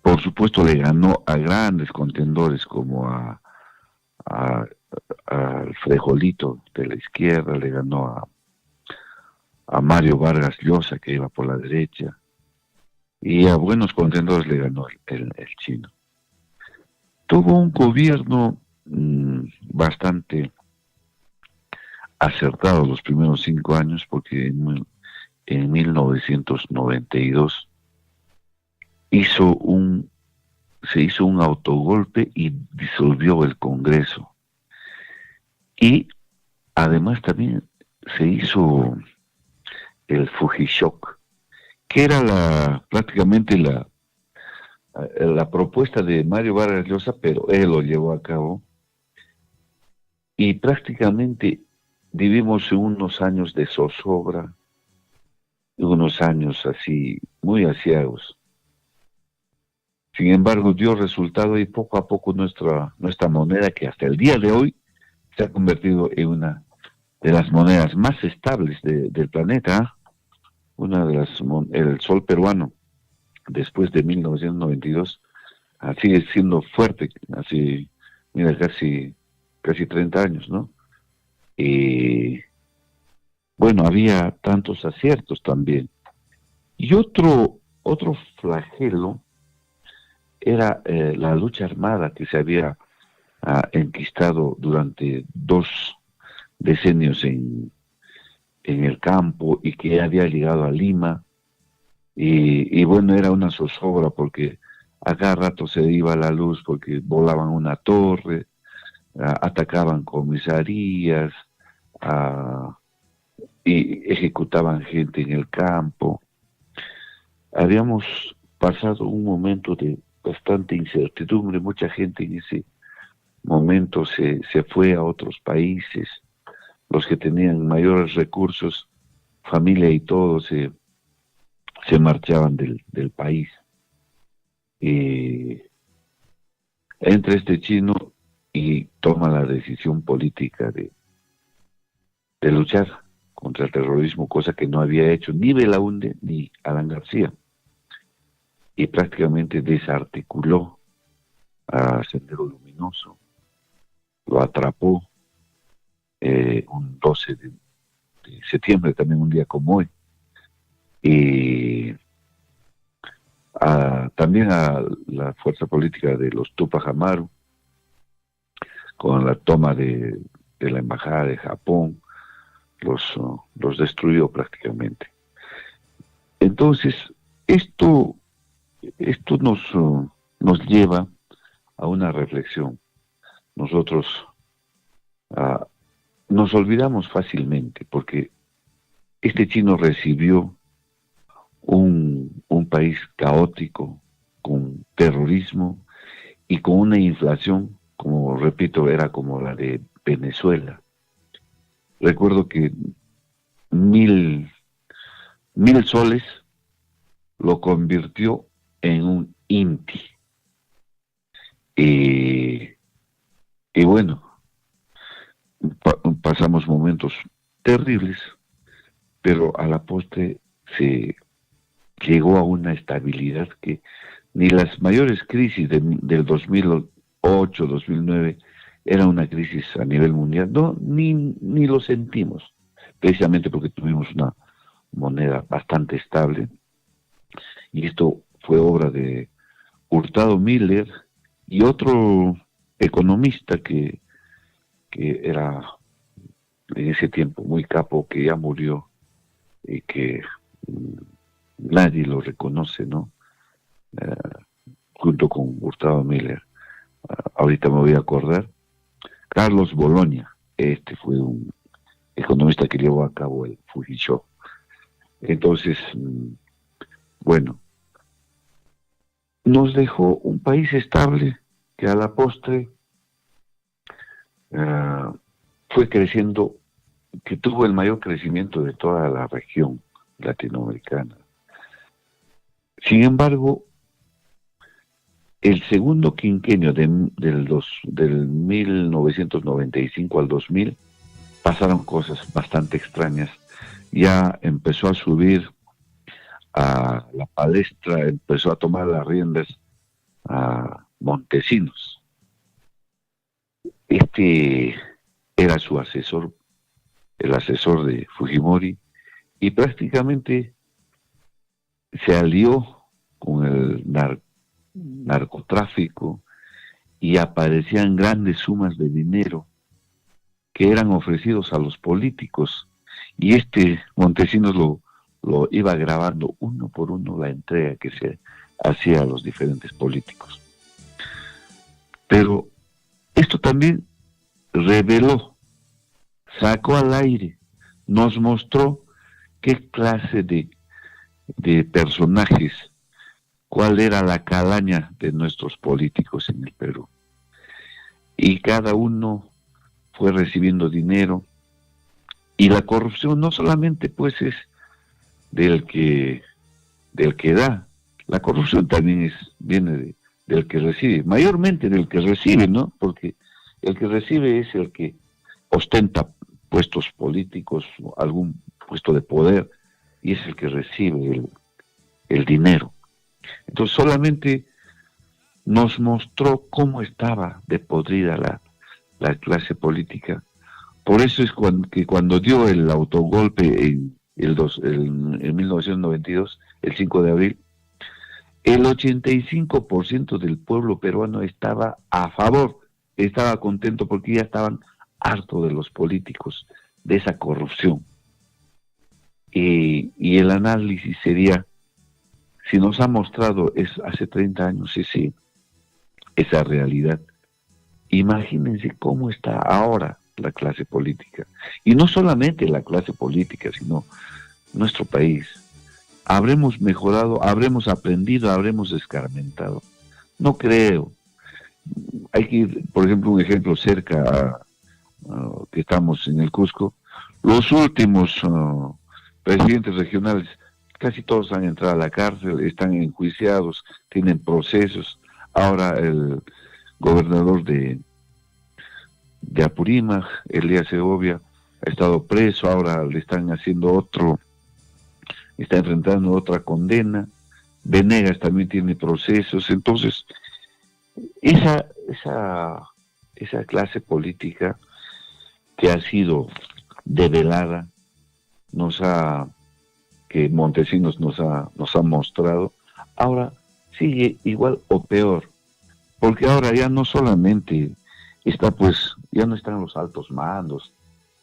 Por supuesto le ganó a grandes contendores como al Frejolito de la izquierda, le ganó a Mario Vargas Llosa, que iba por la derecha, y a buenos contendores le ganó el chino. Tuvo un gobierno bastante acertado los primeros 5 años, porque en 1992 se hizo un autogolpe y disolvió el Congreso. Y además también se hizo el Fujishock, que era prácticamente la propuesta de Mario Vargas Llosa, pero él lo llevó a cabo. Y prácticamente vivimos unos años de zozobra, unos años así, muy aciagos. Sin embargo, dio resultado y poco a poco nuestra moneda, que hasta el día de hoy se ha convertido en una de las monedas más estables del planeta, el sol peruano, después de 1992, sigue siendo fuerte, así, mira, casi 30 años, ¿no? Y bueno, había tantos aciertos también. Y otro flagelo era la lucha armada que se había enquistado durante 2 decenios en el campo y que había llegado a Lima. Y bueno, era una zozobra porque a cada rato se iba la luz porque volaban una torre, atacaban comisarías y ejecutaban gente en el campo. Habíamos pasado un momento de bastante incertidumbre, mucha gente en ese momento se fue a otros países, los que tenían mayores recursos, familia y todo, se marchaban del país. Y entra este chino y toma la decisión política de luchar contra el terrorismo, cosa que no había hecho ni Belaúnde ni Alan García, y prácticamente desarticuló a Sendero Luminoso, lo atrapó un 12 de septiembre, también un día como hoy, y también a la fuerza política de los Tupac Amaru, con la toma de la embajada de Japón, los destruyó prácticamente. Entonces, esto nos lleva a una reflexión. Nosotros nos olvidamos fácilmente porque este chino recibió un país caótico, con terrorismo y con una inflación, como repito, era como la de Venezuela. Recuerdo que 1,000 soles lo convirtió en un inti. Y bueno, pasamos momentos terribles, pero a la postre se llegó a una estabilidad que ni las mayores crisis del 2008, 2009 era una crisis a nivel mundial, no, ni lo sentimos, precisamente porque tuvimos una moneda bastante estable, y esto fue obra de Hurtado Miller y otro economista que era en ese tiempo muy capo, que ya murió y que nadie lo reconoce, ¿no? Junto con Hurtado Miller. Ahorita me voy a acordar. Carlos Boloña, este fue un economista que llevó a cabo el Fujishock. Entonces, bueno, nos dejó un país estable que a la postre fue creciendo, que tuvo el mayor crecimiento de toda la región latinoamericana. Sin embargo, el segundo quinquenio del 1995 al 2000 pasaron cosas bastante extrañas. Ya empezó a subir a la palestra, empezó a tomar las riendas a Montesinos. Este era su asesor, el asesor de Fujimori, y prácticamente se alió con el narcotráfico y aparecían grandes sumas de dinero que eran ofrecidos a los políticos, y Montesinos lo iba grabando uno por uno la entrega que se hacia los diferentes políticos. Pero esto también reveló, sacó al aire, nos mostró qué clase de personajes, cuál era la calaña de nuestros políticos en el Perú. Y cada uno fue recibiendo dinero, y la corrupción no solamente pues es del que da, la corrupción también viene del que recibe, mayormente del que recibe, ¿no? Porque el que recibe es el que ostenta puestos políticos, algún puesto de poder, y es el que recibe el dinero. Entonces solamente nos mostró cómo estaba de podrida la clase política. Por eso es que cuando dio el autogolpe en 1992, el 5 de abril, el 85% del pueblo peruano estaba a favor, estaba contento porque ya estaban hartos de los políticos, de esa corrupción. Y el análisis sería, si nos ha mostrado hace 30 años esa realidad, imagínense cómo está ahora la clase política. Y no solamente la clase política, sino nuestro país. ¿Habremos mejorado, habremos aprendido, habremos escarmentado? No creo. Hay que ir, por ejemplo, un ejemplo cerca que estamos en el Cusco. Los últimos presidentes regionales, casi todos han entrado a la cárcel, están enjuiciados, tienen procesos. Ahora el gobernador de Apurímac, Elías Segovia, ha estado preso, ahora le están haciendo está enfrentando otra condena. Venegas también tiene procesos. Entonces, esa clase política que ha sido develada, que Montesinos nos ha mostrado, ahora sigue igual o peor, porque ahora ya no solamente ya no están los altos mandos,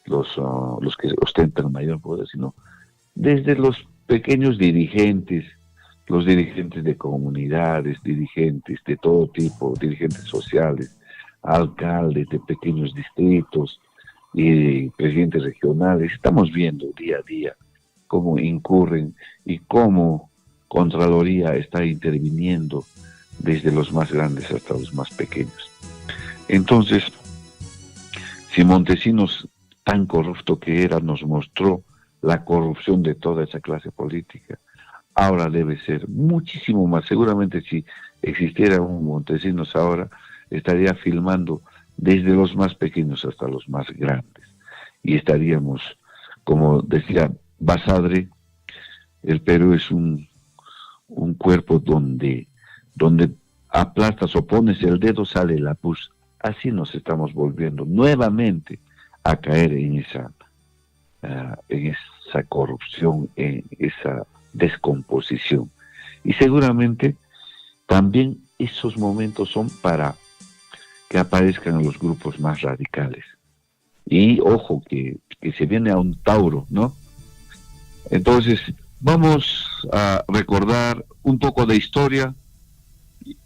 los que ostentan mayor poder, sino desde los pequeños dirigentes, los dirigentes de comunidades, dirigentes de todo tipo, dirigentes sociales, alcaldes de pequeños distritos y presidentes regionales. Estamos viendo día a día cómo incurren y cómo Contraloría está interviniendo desde los más grandes hasta los más pequeños. Entonces, si Montesinos, tan corrupto que era, nos mostró la corrupción de toda esa clase política, ahora debe ser muchísimo más. Seguramente si existiera un Montesinos ahora, estaría filmando desde los más pequeños hasta los más grandes. Y estaríamos, como decía Basadre, el Perú es un cuerpo donde aplastas o pones el dedo, sale la pus. Así nos estamos volviendo nuevamente a caer en esa corrupción, en esa descomposición. Y seguramente también esos momentos son para que aparezcan los grupos más radicales. Y ojo, que se viene a un Tauro, ¿no? Entonces, vamos a recordar un poco de historia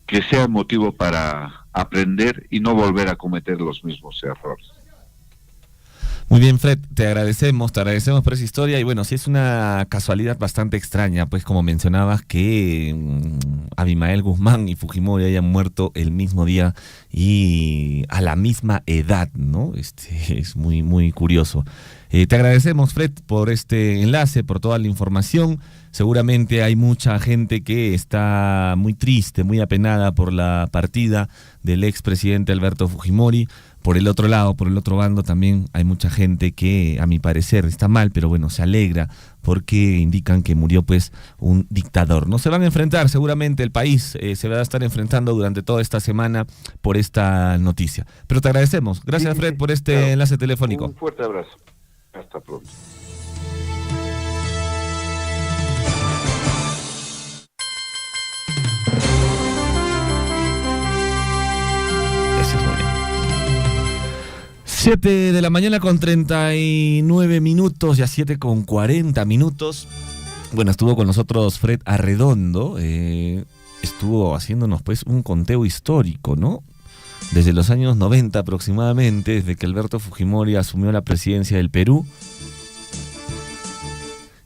que sea motivo para aprender y no volver a cometer los mismos errores. Muy bien, Fred, te agradecemos por esa historia. Y bueno, sí es una casualidad bastante extraña, pues como mencionabas, que Abimael Guzmán y Fujimori hayan muerto el mismo día y a la misma edad, ¿no? Es muy, muy curioso. Te agradecemos, Fred, por este enlace, por toda la información. Seguramente hay mucha gente que está muy triste, muy apenada por la partida del expresidente Alberto Fujimori. Por el otro lado, por el otro bando, también hay mucha gente que, a mi parecer, está mal, pero bueno, se alegra porque indican que murió pues un dictador. No se van a enfrentar, seguramente el país se va a estar enfrentando durante toda esta semana por esta noticia. Pero te agradecemos. Gracias, Fred, por este enlace telefónico. Un fuerte abrazo. Hasta pronto. Eso es muy bien. 7 de la mañana con 39 minutos, ya 7 con 40 minutos. Bueno, estuvo con nosotros Fred Arredondo, estuvo haciéndonos pues un conteo histórico, ¿no? Desde los años 90 aproximadamente, desde que Alberto Fujimori asumió la presidencia del Perú.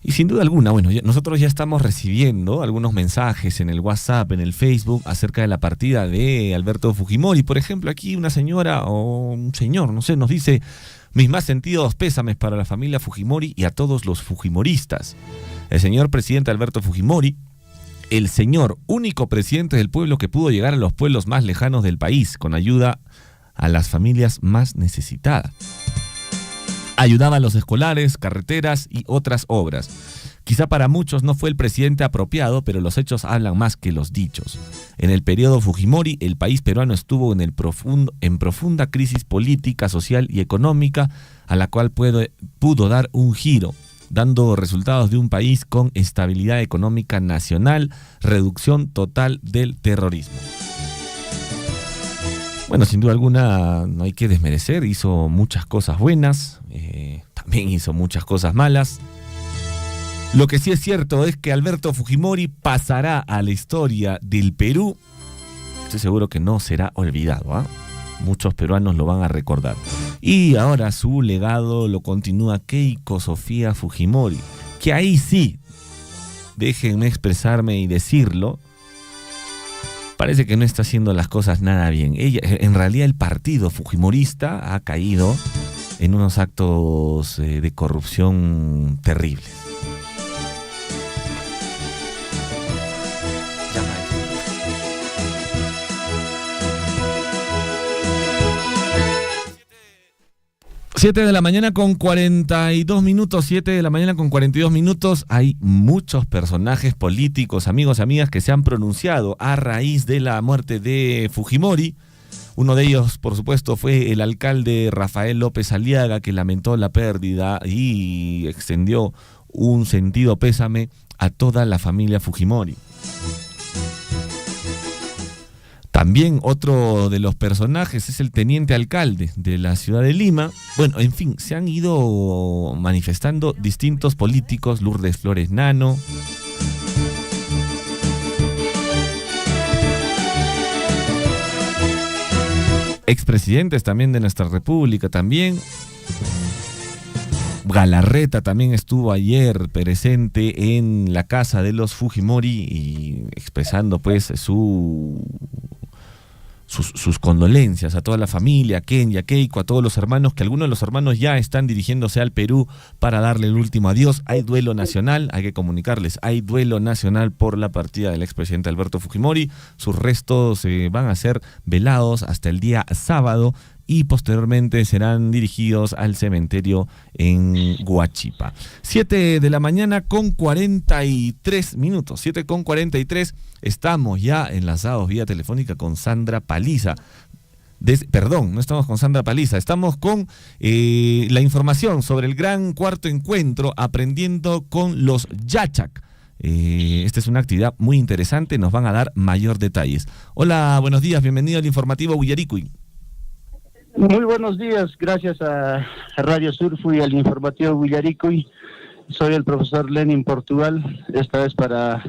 Y sin duda alguna, bueno, nosotros ya estamos recibiendo algunos mensajes en el WhatsApp, en el Facebook, acerca de la partida de Alberto Fujimori. Por ejemplo, aquí una señora o un señor, no sé, nos dice: mis más sentidos pésames para la familia Fujimori y a todos los fujimoristas. El señor presidente Alberto Fujimori, el señor único presidente del pueblo que pudo llegar a los pueblos más lejanos del país con ayuda a las familias más necesitadas. Ayudaba a los escolares, carreteras y otras obras. Quizá para muchos no fue el presidente apropiado, pero los hechos hablan más que los dichos. En el periodo Fujimori, el país peruano estuvo en profunda crisis política, social y económica, a la cual pudo dar un giro, dando resultados de un país con estabilidad económica nacional, reducción total del terrorismo. Bueno, sin duda alguna no hay que desmerecer, hizo muchas cosas buenas, también hizo muchas cosas malas. Lo que sí es cierto es que Alberto Fujimori pasará a la historia del Perú. Estoy seguro que no será olvidado, ¿eh? Muchos peruanos lo van a recordar. Y ahora su legado lo continúa Keiko Sofía Fujimori, que ahí sí, déjenme expresarme y decirlo, parece que no está haciendo las cosas nada bien. En realidad el partido fujimorista ha caído en unos actos de corrupción terribles. 7 de la mañana con 42 minutos, 7 de la mañana con 42 minutos. Hay muchos personajes políticos, amigos y amigas, que se han pronunciado a raíz de la muerte de Fujimori. Uno de ellos, por supuesto, fue el alcalde Rafael López Aliaga, que lamentó la pérdida y extendió un sentido pésame a toda la familia Fujimori. También otro de los personajes es el teniente alcalde de la ciudad de Lima. Bueno, en fin, se han ido manifestando distintos políticos, Lourdes Flores Nano, expresidentes también de nuestra república también. Galarreta también estuvo ayer presente en la casa de los Fujimori y expresando pues sus condolencias a toda la familia, a Kenia, a Keiko, a todos los hermanos, que algunos de los hermanos ya están dirigiéndose al Perú para darle el último adiós. Hay duelo nacional, hay que comunicarles, hay duelo nacional por la partida del expresidente Alberto Fujimori. Sus restos van a ser velados hasta el día sábado y posteriormente serán dirigidos al cementerio en Huachipa. 7 de la mañana con 43 minutos, 7 con 43, estamos ya enlazados vía telefónica con Sandra Paliza. No estamos con Sandra Paliza, estamos con la información sobre el gran cuarto encuentro Aprendiendo con los Yachak. Esta es una actividad muy interesante, nos van a dar mayor detalles. Hola, buenos días, bienvenido al informativo Willaricui. Muy buenos días, gracias a Radio Surfu y al informativo Willaricui. Soy el profesor Lenin Portugal, esta vez para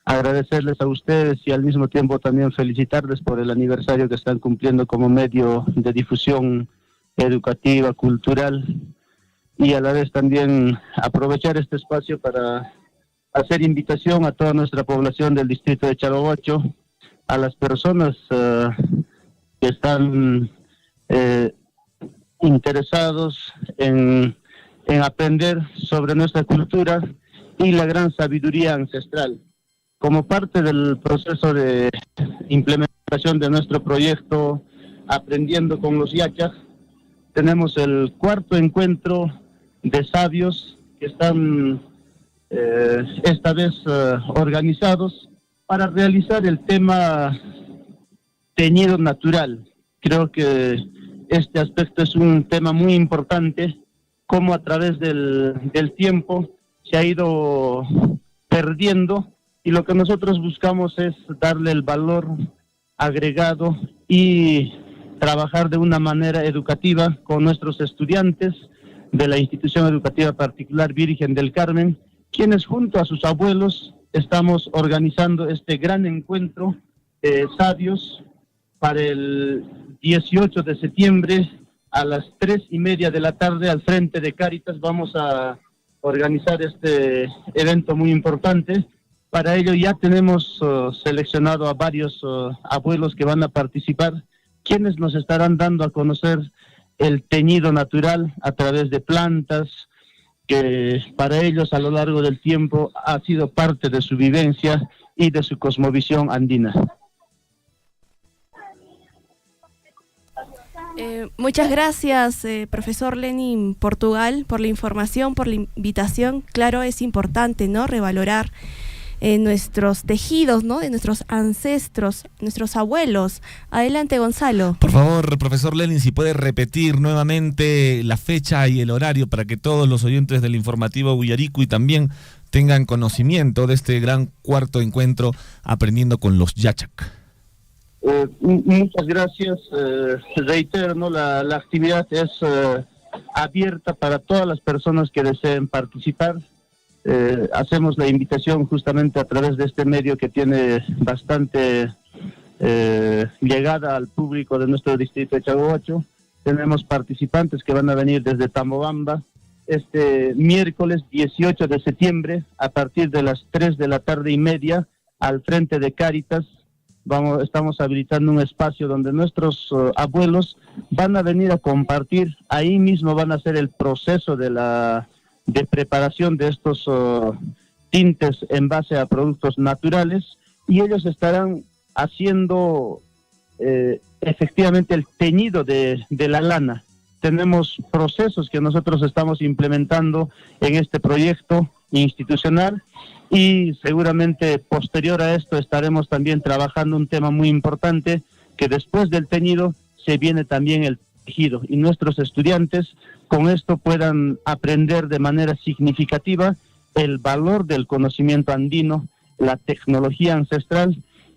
agradecerles a ustedes y al mismo tiempo también felicitarles por el aniversario que están cumpliendo como medio de difusión educativa, cultural, y a la vez también aprovechar este espacio para hacer invitación a toda nuestra población del distrito de Chalogocho, a las personas que están interesados en aprender sobre nuestra cultura y la gran sabiduría ancestral. Como parte del proceso de implementación de nuestro proyecto Aprendiendo con los Yachak, tenemos el cuarto encuentro de sabios que están esta vez organizados para realizar el tema teñido natural. Creo que este aspecto es un tema muy importante, cómo a través del tiempo se ha ido perdiendo, y lo que nosotros buscamos es darle el valor agregado y trabajar de una manera educativa con nuestros estudiantes de la institución educativa particular Virgen del Carmen, quienes junto a sus abuelos estamos organizando este gran encuentro sabios para el 18 de septiembre a las 3:30 de la tarde al frente de Cáritas. Vamos a organizar este evento muy importante. Para ello ya tenemos seleccionado a varios abuelos que van a participar, quienes nos estarán dando a conocer el teñido natural a través de plantas, que para ellos a lo largo del tiempo ha sido parte de su vivencia y de su cosmovisión andina. Muchas gracias, profesor Lenin Portugal, por la información, por la invitación. Claro, es importante, ¿no?, revalorar nuestros tejidos, ¿no?, de nuestros ancestros, nuestros abuelos. Adelante, Gonzalo. Por favor, profesor Lenin, si puede repetir nuevamente la fecha y el horario para que todos los oyentes del informativo Huillaricuy también tengan conocimiento de este gran cuarto encuentro Aprendiendo con los Yachac. Muchas gracias. Reitero, ¿no?, la actividad es abierta para todas las personas que deseen participar. Hacemos la invitación justamente a través de este medio que tiene bastante llegada al público de nuestro distrito de Chagoacho. Tenemos participantes que van a venir desde Tambobamba este miércoles 18 de septiembre a partir de las 3:30 al frente de Cáritas. Estamos habilitando un espacio donde nuestros abuelos van a venir a compartir. Ahí mismo van a hacer el proceso de preparación de estos tintes en base a productos naturales, y ellos estarán haciendo efectivamente el teñido de la lana. Tenemos procesos que nosotros estamos implementando en este proyecto institucional, y seguramente posterior a esto estaremos también trabajando un tema muy importante, que después del teñido se viene también el tejido, y nuestros estudiantes con esto puedan aprender de manera significativa el valor del conocimiento andino, la tecnología ancestral,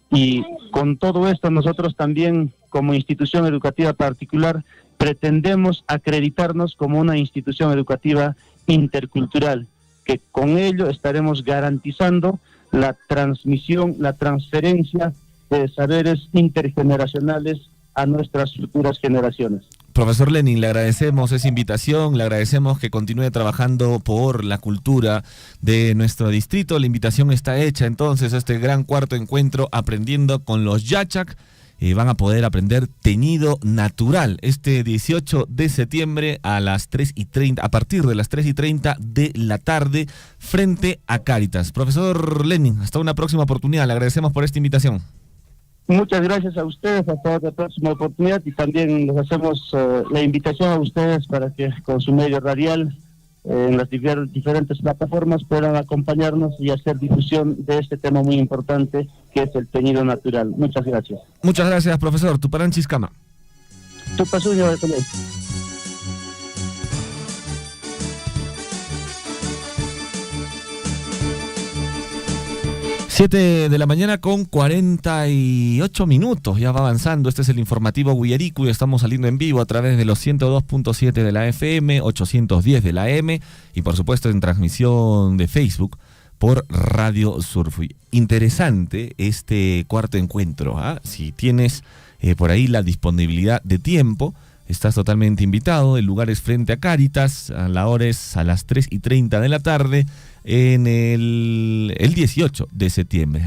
y con todo esto nosotros también como institución educativa particular pretendemos acreditarnos como una institución educativa intercultural, que con ello estaremos garantizando la transmisión, la transferencia de saberes intergeneracionales a nuestras futuras generaciones. Profesor Lenin, le agradecemos esa invitación, le agradecemos que continúe trabajando por la cultura de nuestro distrito. La invitación está hecha entonces a este gran cuarto encuentro Aprendiendo con los Yachac. Van a poder aprender teñido natural este 18 de septiembre a partir de las 3:30 de la tarde frente a Cáritas. Profesor Lenin, hasta una próxima oportunidad. Le agradecemos por esta invitación. Muchas gracias a ustedes, hasta otra próxima oportunidad, y también les hacemos la invitación a ustedes para que con su medio radial en las diferentes plataformas puedan acompañarnos y hacer difusión de este tema muy importante que es el teñido natural. Muchas gracias. Muchas gracias, profesor. Tuparan Chiscama. Tupasuño de Colón. 7 de la mañana con 48 minutos, ya va avanzando. Este es el informativo Huillaricuy, estamos saliendo en vivo a través de los 102.7 de la FM, 810 de la AM y por supuesto en transmisión de Facebook por Radio Surfuy. Interesante este cuarto encuentro, ¿ah? Si tienes por ahí la disponibilidad de tiempo, estás totalmente invitado. El lugar es frente a Cáritas, la hora es a las 3:30 de la tarde en el 18 de septiembre.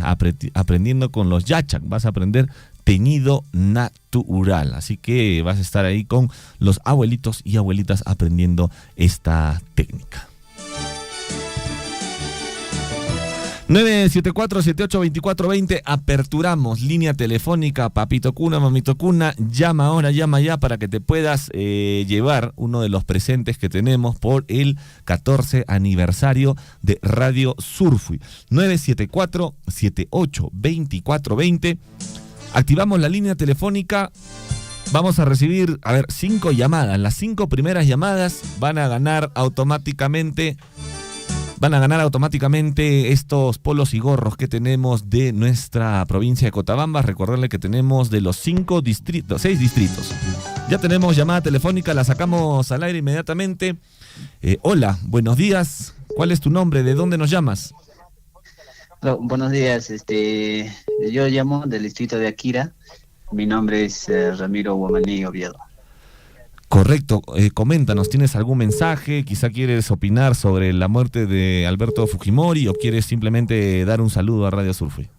Aprendiendo con los Yachac, vas a aprender teñido natural. Así que vas a estar ahí con los abuelitos y abuelitas aprendiendo esta técnica. 974-782420, aperturamos línea telefónica, papito cuna, mamito cuna, llama ahora, llama ya para que te puedas llevar uno de los presentes que tenemos por el 14 aniversario de Radio Surfuy. 974-782420, activamos la línea telefónica, vamos a recibir, 5 llamadas, las 5 primeras llamadas van a ganar automáticamente estos polos y gorros que tenemos de nuestra provincia de Cotabamba. Recordarle que tenemos de los 6 distritos. Ya tenemos llamada telefónica, la sacamos al aire inmediatamente. Hola, buenos días. ¿Cuál es tu nombre? ¿De dónde nos llamas? Buenos días, yo llamo del distrito de Akira. Mi nombre es Ramiro Guamaní Oviedo. Correcto, coméntanos, ¿tienes algún mensaje? Quizá quieres opinar sobre la muerte de Alberto Fujimori o quieres simplemente dar un saludo a Radio Surfui.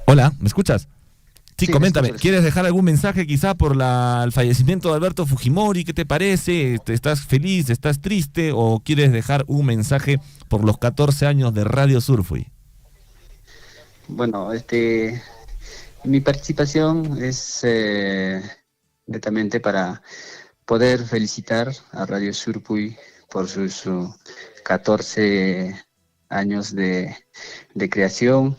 Hola, ¿me escuchas? Sí, coméntame, ¿quieres dejar algún mensaje quizá por el fallecimiento de Alberto Fujimori? ¿Qué te parece? ¿Estás feliz? ¿Estás triste? ¿O quieres dejar un mensaje por los 14 años de Radio Surfui? Bueno, mi participación es netamente para poder felicitar a Radio Surfui por sus 14 años de creación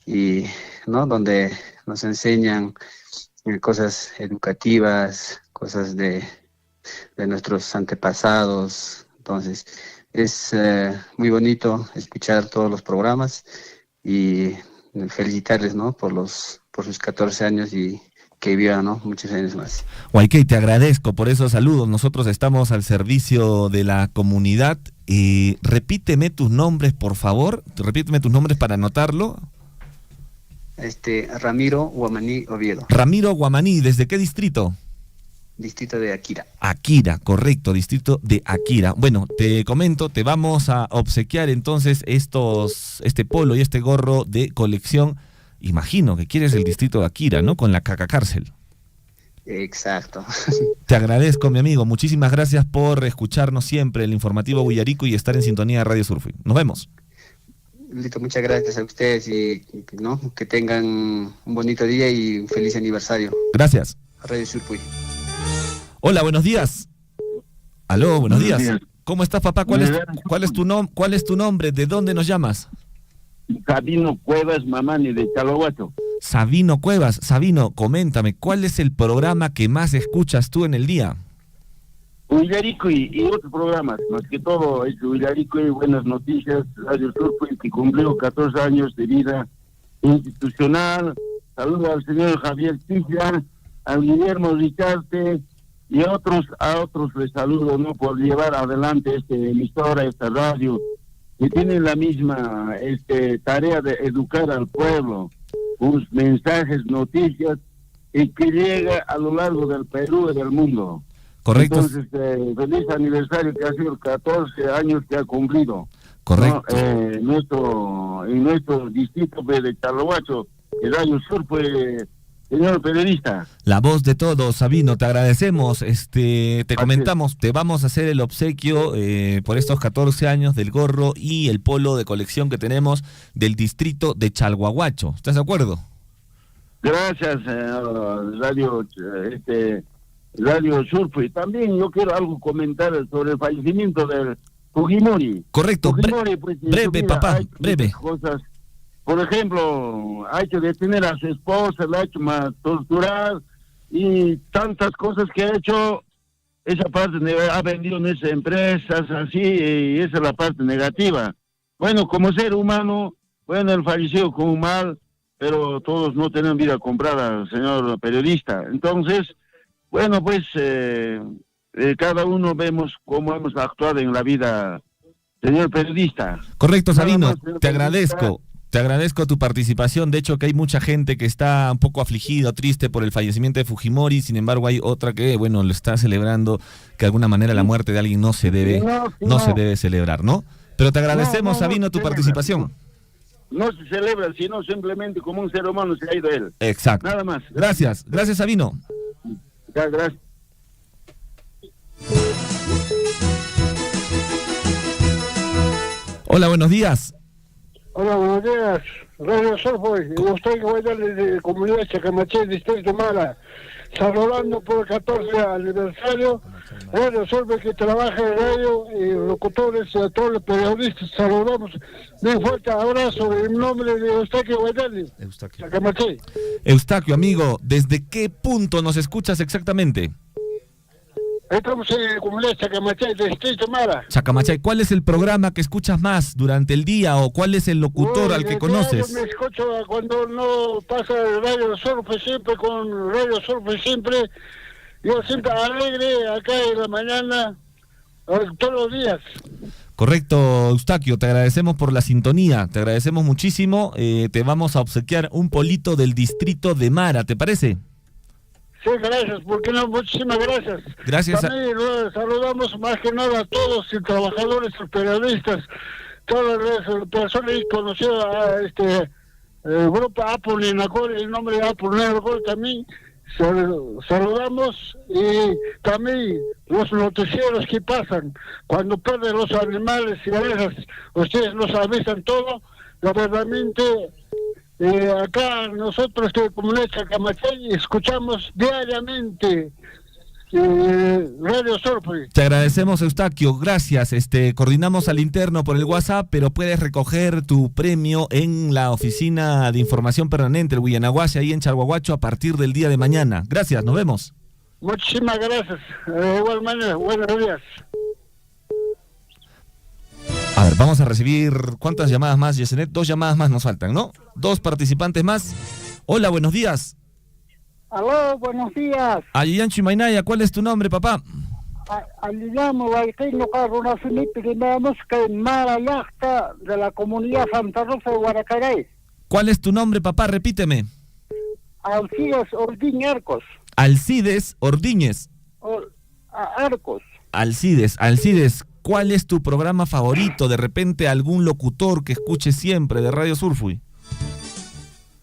y, ¿no?, donde nos enseñan cosas educativas, cosas de nuestros antepasados. Entonces, es muy bonito escuchar todos los programas y felicitarles, ¿no?, por sus 14 años y que vivan, ¿no?, muchos años más. Guayquey, te agradezco por esos saludos. Nosotros estamos al servicio de la comunidad. Repíteme tus nombres, por favor. Repíteme tus nombres para anotarlo. Ramiro Guamaní Oviedo. Ramiro Guamaní, ¿desde qué distrito? Distrito de Akira. Akira, correcto, distrito de Akira. Bueno, te comento, te vamos a obsequiar entonces este polo y este gorro de colección. Imagino que quieres el distrito de Akira, ¿no? Con la caca cárcel. Exacto. Te agradezco, mi amigo. Muchísimas gracias por escucharnos siempre, el informativo Huillarico, y estar en sintonía de Radio Surfui. Nos vemos. Listo, muchas gracias a ustedes y, ¿no?, que tengan un bonito día y un feliz aniversario. Gracias. Radio Surfui. Hola, buenos días. Aló, buenos días. ¿Cómo estás, papá? ¿Cuál es tu nombre? ¿De dónde nos llamas? Sabino Cuevas Mamani, de Chalahuacho. Sabino Cuevas. Sabino, coméntame, ¿cuál es el programa que más escuchas tú en el día? Huillarico y otros programas, más que todo es Huillarico y Buenas Noticias, Radio Surfui, que cumplió 14 años de vida institucional. Saludo al señor Javier Tisla, al Guillermo Ricarte y a otros les saludo, ¿no?, por llevar adelante esta emisora, esta radio, que tiene la misma tarea de educar al pueblo, sus mensajes, noticias, y que llega a lo largo del Perú y del mundo. Correcto. Entonces, feliz aniversario, que ha sido 14 años que ha cumplido. Correcto. ¿No? En nuestro distrito de Chalahuacho, el Radio Surfui, señor periodista. La voz de todos, Sabino, te agradecemos. Te comentamos, te vamos a hacer el obsequio por estos 14 años del gorro y el polo de colección que tenemos del distrito de Chalhuahuacho. ¿Estás de acuerdo? Gracias, Radio Surfui. También yo quiero algo comentar sobre el fallecimiento del Fujimori. Correcto, Fujimori, pues, breve, papá, breve. Cosas. Por ejemplo, ha hecho detener a su esposa, la ha hecho torturar y tantas cosas que ha hecho. Esa parte ha vendido en esas empresas, así, y esa es la parte negativa. Bueno, como ser humano, bueno, él falleció con un mal, pero todos no tienen vida comprada, señor periodista. Entonces, bueno, pues cada uno vemos cómo hemos actuado en la vida, señor periodista. Correcto, Sabino, te agradezco. Te agradezco tu participación. De hecho, que hay mucha gente que está un poco afligida, triste por el fallecimiento de Fujimori. Sin embargo, hay otra que, bueno, lo está celebrando, que de alguna manera la muerte de alguien no se debe celebrar, ¿no? Pero te agradecemos, Sabino, tu participación. No se celebra, sino simplemente como un ser humano se ha ido él. Exacto. Nada más. Gracias, Sabino. Ya, gracias. Hola, buenos días. Hola, buenos días. Radio Surfui, usted que voy a darle de comunidad Chacamaché, distrito Mara, saludando por el 14 aniversario. Radio Surfui, que trabaja en radio, y locutores y a todos los periodistas, saludamos. Un fuerte abrazo en nombre de Eustaquio Guayali, Chacamaché. Eustaquio, amigo, ¿desde qué punto nos escuchas exactamente? Estamos en comunidad Chacamachay, distrito Mara. Chacamachay, ¿cuál es el programa que escuchas más durante el día o cuál es el locutor al que conoces? Yo me escucho cuando no pasa el Radio Surfui, siempre con Radio Surfui, siempre. Yo siempre alegre acá en la mañana, todos los días. Correcto, Eustaquio, te agradecemos por la sintonía, te agradecemos muchísimo. Te vamos a obsequiar un polito del distrito de Mara, ¿te parece? Sí, gracias, porque no, muchísimas gracias. Gracias. También saludamos más que nada a todos los trabajadores, los periodistas, todas las personas conocidas a el grupo Apple Ninacol, el nombre de Apple Ninacol también. Saludamos, y también los noticieros que pasan cuando pierden los animales y abejas, ustedes nos avisan todo. La verdaderamente acá nosotros de Comunidad Chacamachay escuchamos diariamente Radio Surfing. Te agradecemos, Eustaquio, gracias. Coordinamos al interno por el WhatsApp, pero puedes recoger tu premio en la oficina de información permanente, el Huillanahuasi, ahí en Chalhuahuacho, a partir del día de mañana. Gracias, nos vemos. Muchísimas gracias. De igual manera, buenos días. A ver, vamos a recibir, ¿cuántas llamadas más, Yesenet? 2 llamadas más nos faltan, ¿no? 2 participantes más. Hola, buenos días. Aló, buenos días. Ayiyancho Imaynaya, ¿cuál es tu nombre, papá? Alilamo Guayquino Caruna Felipe, tenemos que Mara Yachta de la comunidad Santa Rosa de Guaracaray. ¿Cuál es tu nombre, papá? Repíteme. Alcides Ordín Arcos. Alcides Ordíñez. Arcos. Alcides, ¿cuál es tu programa favorito? De repente algún locutor que escuche siempre de Radio Surfui.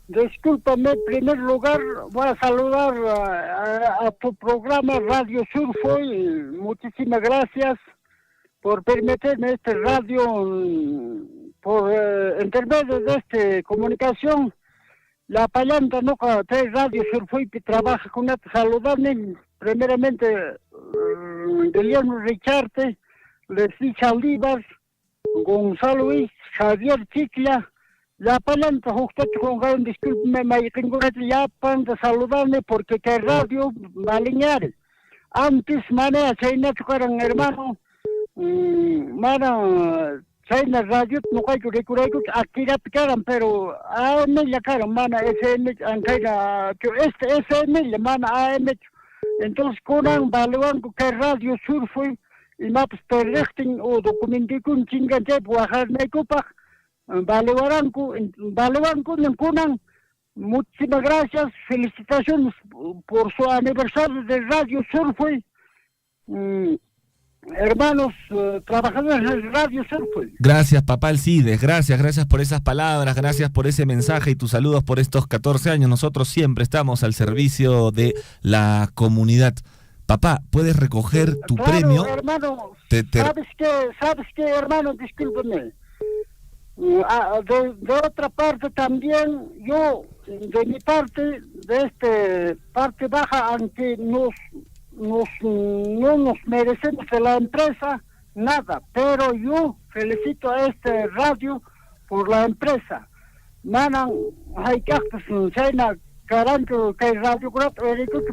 Discúlpame, en primer lugar voy a saludar a tu programa Radio Surfui. Muchísimas gracias por permitirme este radio, por intermedio de esta comunicación. La palanta no de Radio Surfui que trabaja con esta saludarme primeramente Guillermo Richarte, Leslie Saldívar, Gonzalo Luis, Javier Chicla. La palanta justo con disculpe me tengo ya para saludarme porque que radio baliñar. Antes manera China tocaron hermano mana China radio no hay que recurrir aquí la picaran pero a me la cara mana SM ancaira que SM le mana AM entonces con balwan que radio surfui y maps terrechting o documentikun chingante buajar me copa Balewaranco, Nencunan, muchísimas gracias, felicitaciones por su aniversario de Radio Surfui, hermanos trabajadores de Radio Surfui. Gracias, papá Alcides, gracias por esas palabras, gracias por ese mensaje y tus saludos por estos 14 años. Nosotros siempre estamos al servicio de la comunidad. Papá, puedes recoger tu premio. Hermano, ¿sabes qué, hermano? Discúlpeme. De otra parte también yo de mi parte de parte baja aunque no nos merecemos de la empresa nada, pero yo felicito a este radio por la empresa manan hay que China caranto que radio grato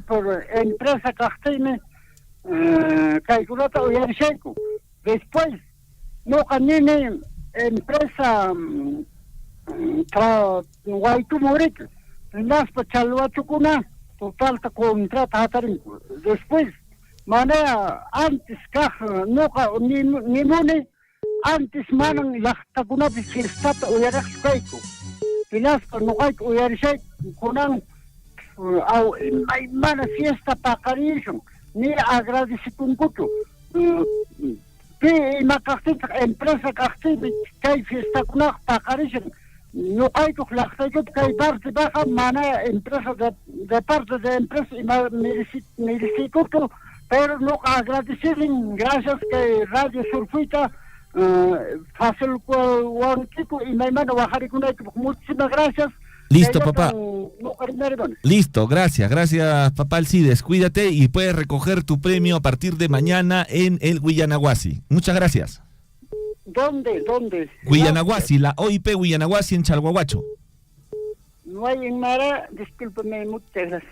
por empresa castine que grato y después no camine empresa Guaytu Morito, las Pachalhuachukuna, total contrata hatarin. Después, manera antes caja, no ni mone, antes manan la tacuna de Sirstata o Yarascaiko. Y las no hay que Yarshai, conan, hay mana fiesta para Carillo, ni agradecimiento. Que empresa castillo que hay fiesta con la pacarismo no hay que la que hay parte baja mana empresa de parte de empresa y merecido pero no agradecer gracias que Radio Surfita fácil y me mando bajar con muchísimas gracias. Listo, papá. Listo, gracias papá Alcides. Cuídate y puedes recoger tu premio a partir de mañana en el Huillanahuasi. Muchas gracias. ¿Dónde? Huillanahuasi, la OIP Huillanahuasi en Chalhuahuacho. No hay en Mara, discúlpeme, muchas gracias.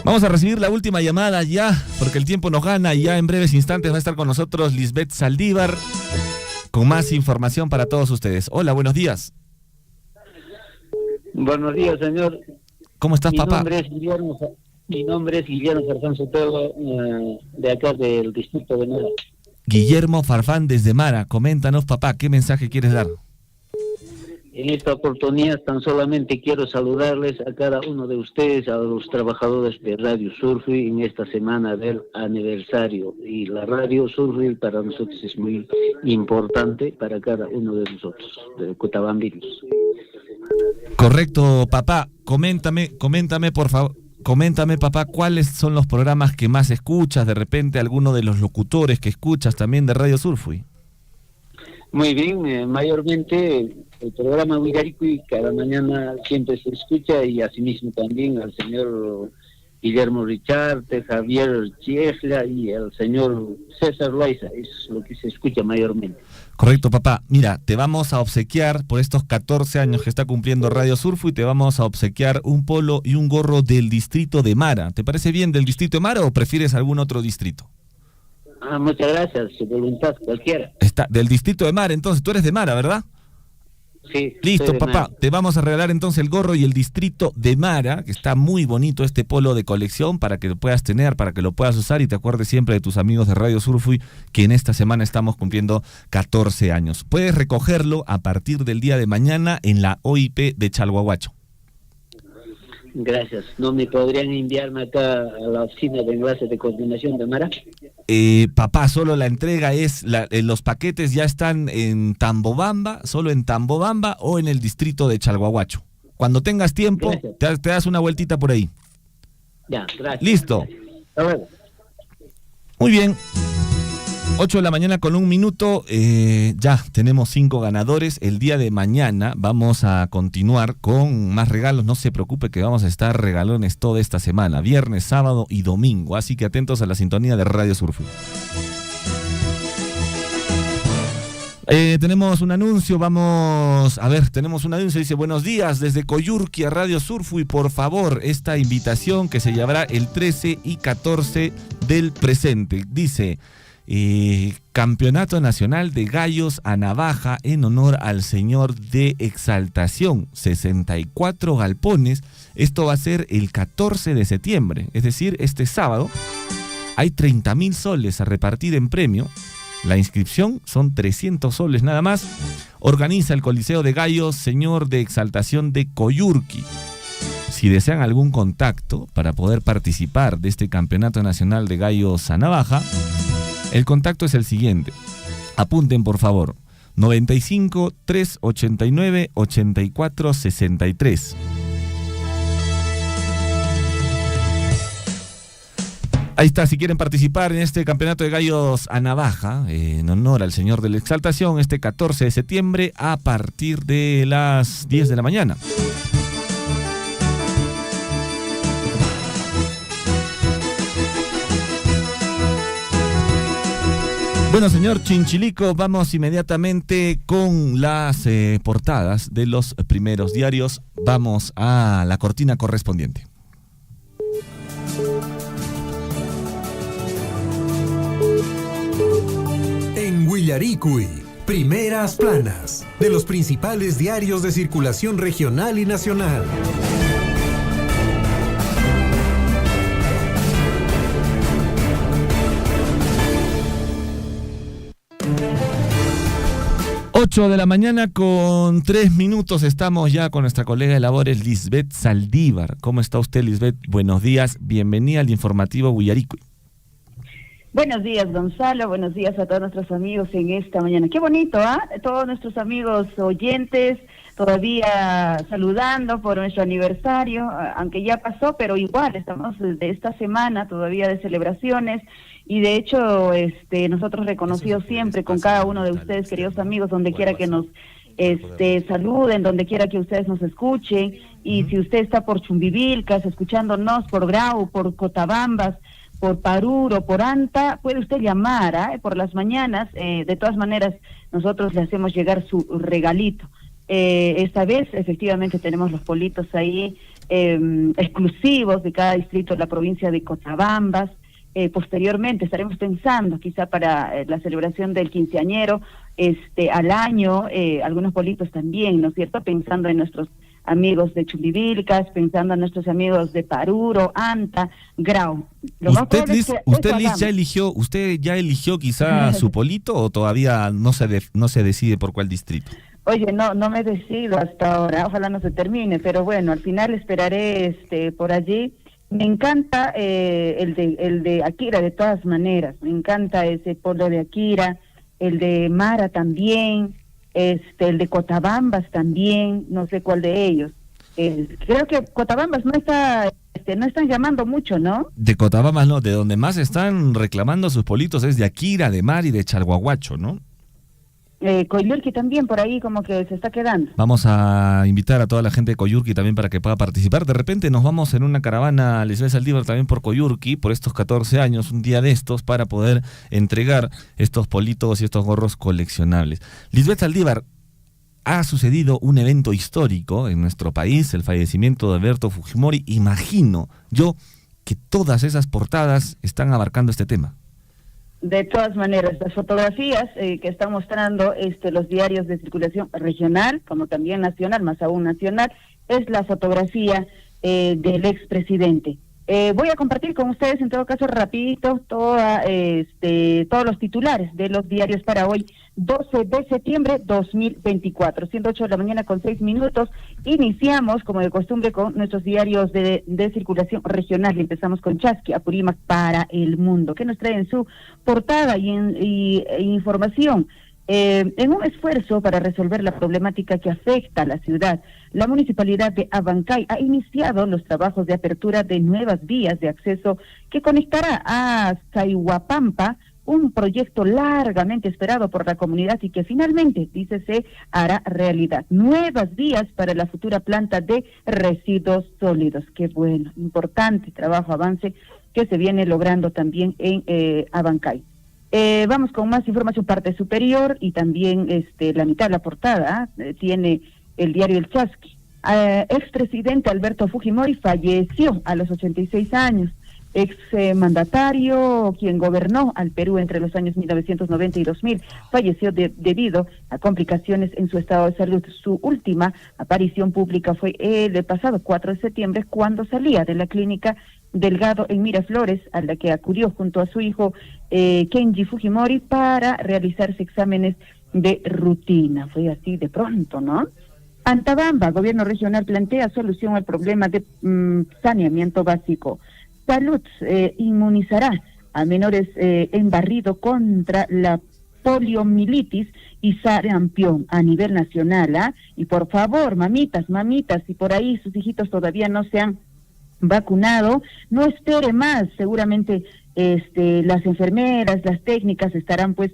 Vamos a recibir la última llamada ya, porque el tiempo nos gana y ya en breves instantes va a estar con nosotros Lisbeth Saldívar con más información para todos ustedes. Hola, buenos días. Buenos días, señor. ¿Cómo estás, papá? Mi nombre es Guillermo Mi nombre es Guillermo Farfán Sotelo, de acá del distrito de Mara. Guillermo Farfán desde Mara, coméntanos, papá, ¿qué mensaje quieres dar? En esta oportunidad tan solamente quiero saludarles a cada uno de ustedes, a los trabajadores de Radio Surfing en esta semana del aniversario. Y la Radio Surfing para nosotros es muy importante, para cada uno de nosotros, de Cotabambinos. Correcto, papá. Coméntame, por favor. Coméntame, papá, ¿cuáles son los programas que más escuchas? De repente, alguno de los locutores que escuchas también de Radio Surfing. Muy bien, mayormente el programa Huillaricui cada mañana siempre se escucha, y asimismo también al señor Guillermo Richarte, Javier Chiesla y el señor César Loaiza. Es lo que se escucha mayormente. Correcto, papá. Mira, te vamos a obsequiar por estos 14 años que está cumpliendo Radio Surfing, y te vamos a obsequiar un polo y un gorro del distrito de Mara. ¿Te parece bien del distrito de Mara o prefieres algún otro distrito? Muchas gracias, su voluntad, cualquiera. Está del distrito de Mara, entonces tú eres de Mara, ¿verdad? Sí. Listo, papá, te vamos a regalar entonces el gorro y el distrito de Mara, que está muy bonito este polo de colección para que lo puedas tener, para que lo puedas usar y te acuerdes siempre de tus amigos de Radio Surfing, que en esta semana estamos cumpliendo 14 años. Puedes recogerlo a partir del día de mañana en la OIP de Chalhuahuacho. Gracias. ¿No me podrían enviarme acá a la oficina de enlace de coordinación de Mara? Papá, solo la entrega es, los paquetes ya están en Tambobamba, solo en Tambobamba o en el distrito de Chalhuahuacho. Cuando tengas tiempo, te das una vueltita por ahí. Ya, gracias. Listo. Gracias. Muy bien. 8 de la mañana con 1 minuto, ya tenemos 5 ganadores. El día de mañana vamos a continuar con más regalos. No se preocupe que vamos a estar regalones toda esta semana, viernes, sábado y domingo. Así que atentos a la sintonía de Radio Surfing. Tenemos un anuncio, tenemos un anuncio, dice: buenos días desde Coyurqui a Radio Surfing, por favor, esta invitación que se llevará el 13 y 14 del presente. Dice: Campeonato Nacional de Gallos a Navaja en honor al Señor de Exaltación, 64 galpones. Esto va a ser el 14 de septiembre, es decir, este sábado. Hay 30.000 soles a repartir en premio. La inscripción son 300 soles nada más. Organiza el Coliseo de Gallos Señor de Exaltación de Coyurqui. Si desean algún contacto para poder participar de este Campeonato Nacional de Gallos a Navaja, el contacto es el siguiente. Apunten, por favor: 95 389 84 63. Ahí está, si quieren participar en este Campeonato de Gallos a Navaja, en honor al Señor de la Exaltación, este 14 de septiembre a partir de las 10 de la mañana. Bueno, señor Chinchilico, vamos inmediatamente con las portadas de los primeros diarios. Vamos a la cortina correspondiente. En Huillaricui, primeras planas de los principales diarios de circulación regional y nacional. Ocho de la mañana con 3 minutos, estamos ya con nuestra colega de labores Lisbeth Saldívar. ¿Cómo está usted, Lisbeth? Buenos días, bienvenida al informativo Huillaricui. Buenos días, Gonzalo, buenos días a todos nuestros amigos en esta mañana. Qué bonito, ¿ah? Todos nuestros amigos oyentes todavía saludando por nuestro aniversario, aunque ya pasó, pero igual estamos de esta semana todavía de celebraciones. Y de hecho, nosotros reconocidos siempre con cada uno de ustedes, queridos amigos, donde quiera que nos saluden, donde quiera que ustedes nos escuchen. Y si usted está por Chumbivilcas, escuchándonos por Grau, por Cotabambas, por Paruro, por Anta, puede usted llamar por las mañanas. De todas maneras, nosotros le hacemos llegar su regalito. Esta vez, efectivamente, tenemos los politos ahí exclusivos de cada distrito de la provincia de Cotabambas. Posteriormente estaremos pensando quizá para la celebración del quinceañero al año, algunos politos también, ¿no es cierto?, pensando en nuestros amigos de Chumbivilcas, pensando en nuestros amigos de Paruro, Anta, Grau. Lo más ¿Usted, probable es Liz, que usted, eso Liz, hagamos. usted ya eligió quizá su polito o todavía no se decide por cuál distrito? Oye, no me decido hasta ahora, ojalá no se termine, pero bueno, al final esperaré por allí. Me encanta el de Akira de todas maneras, me encanta ese polo de Akira, el de Mara también, el de Cotabambas también, no sé cuál de ellos. Creo que Cotabambas no están llamando mucho, ¿no? De Cotabambas no, de donde más están reclamando sus politos es de Akira, de Mari, de Chalhuahuacho, ¿no? Coyurqui también por ahí como que se está quedando. Vamos a invitar a toda la gente de Coyurqui también para que pueda participar. De repente nos vamos en una caravana Lisbeth Saldívar también por Coyurqui, por estos 14 años, un día de estos, para poder entregar estos politos y estos gorros coleccionables. Lisbeth Saldívar, ha sucedido un evento histórico en nuestro país, el fallecimiento de Alberto Fujimori. Imagino yo que todas esas portadas están abarcando este tema. De todas maneras, las fotografías que están mostrando los diarios de circulación regional, como también nacional, más aún nacional, es la fotografía del expresidente. Voy a compartir con ustedes, en todo caso, rapidito, todos los titulares de los diarios para hoy, 12 de septiembre 2024, siendo 8 de la mañana con 6 minutos. Iniciamos, como de costumbre, con nuestros diarios de circulación regional. Y empezamos con Chasqui, Apurímac para el mundo, que nos trae en su portada y información. En un esfuerzo para resolver la problemática que afecta a la ciudad, la Municipalidad de Abancay ha iniciado los trabajos de apertura de nuevas vías de acceso que conectará a Sayhuapampa, un proyecto largamente esperado por la comunidad y que finalmente, dice, se hará realidad. Nuevas vías para la futura planta de residuos sólidos. Qué bueno, importante trabajo, avance que se viene logrando también en Abancay. Vamos con más información, parte superior y también la mitad de la portada tiene el diario El Chasqui. Expresidente Alberto Fujimori falleció a los 86 años. Exmandatario, quien gobernó al Perú entre los años 1990 y 2000, falleció debido a complicaciones en su estado de salud. Su última aparición pública fue el pasado 4 de septiembre, cuando salía de la clínica Delgado en Miraflores, a la que acudió junto a su hijo Kenji Fujimori para realizarse exámenes de rutina. Fue así de pronto, ¿no? Antabamba, gobierno regional plantea solución al problema de saneamiento básico. Salud inmunizará a menores en Barrido contra la poliomielitis y sarampión a nivel nacional. Y por favor, mamitas, si por ahí sus hijitos todavía no se han vacunado, no espere más. Seguramente las enfermeras, las técnicas estarán pues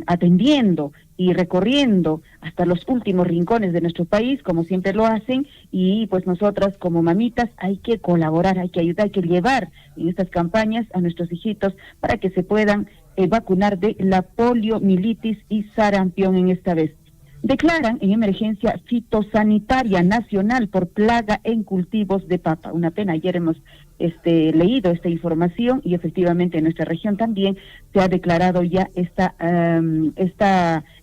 atendiendo y recorriendo hasta los últimos rincones de nuestro país, como siempre lo hacen, y pues nosotras como mamitas hay que colaborar, hay que ayudar, hay que llevar en estas campañas a nuestros hijitos para que se puedan vacunar de la poliomielitis y sarampión en esta vez. Declaran en emergencia fitosanitaria nacional por plaga en cultivos de papa. Una pena, ayer hemos leído esta información y efectivamente en nuestra región también se ha declarado ya esta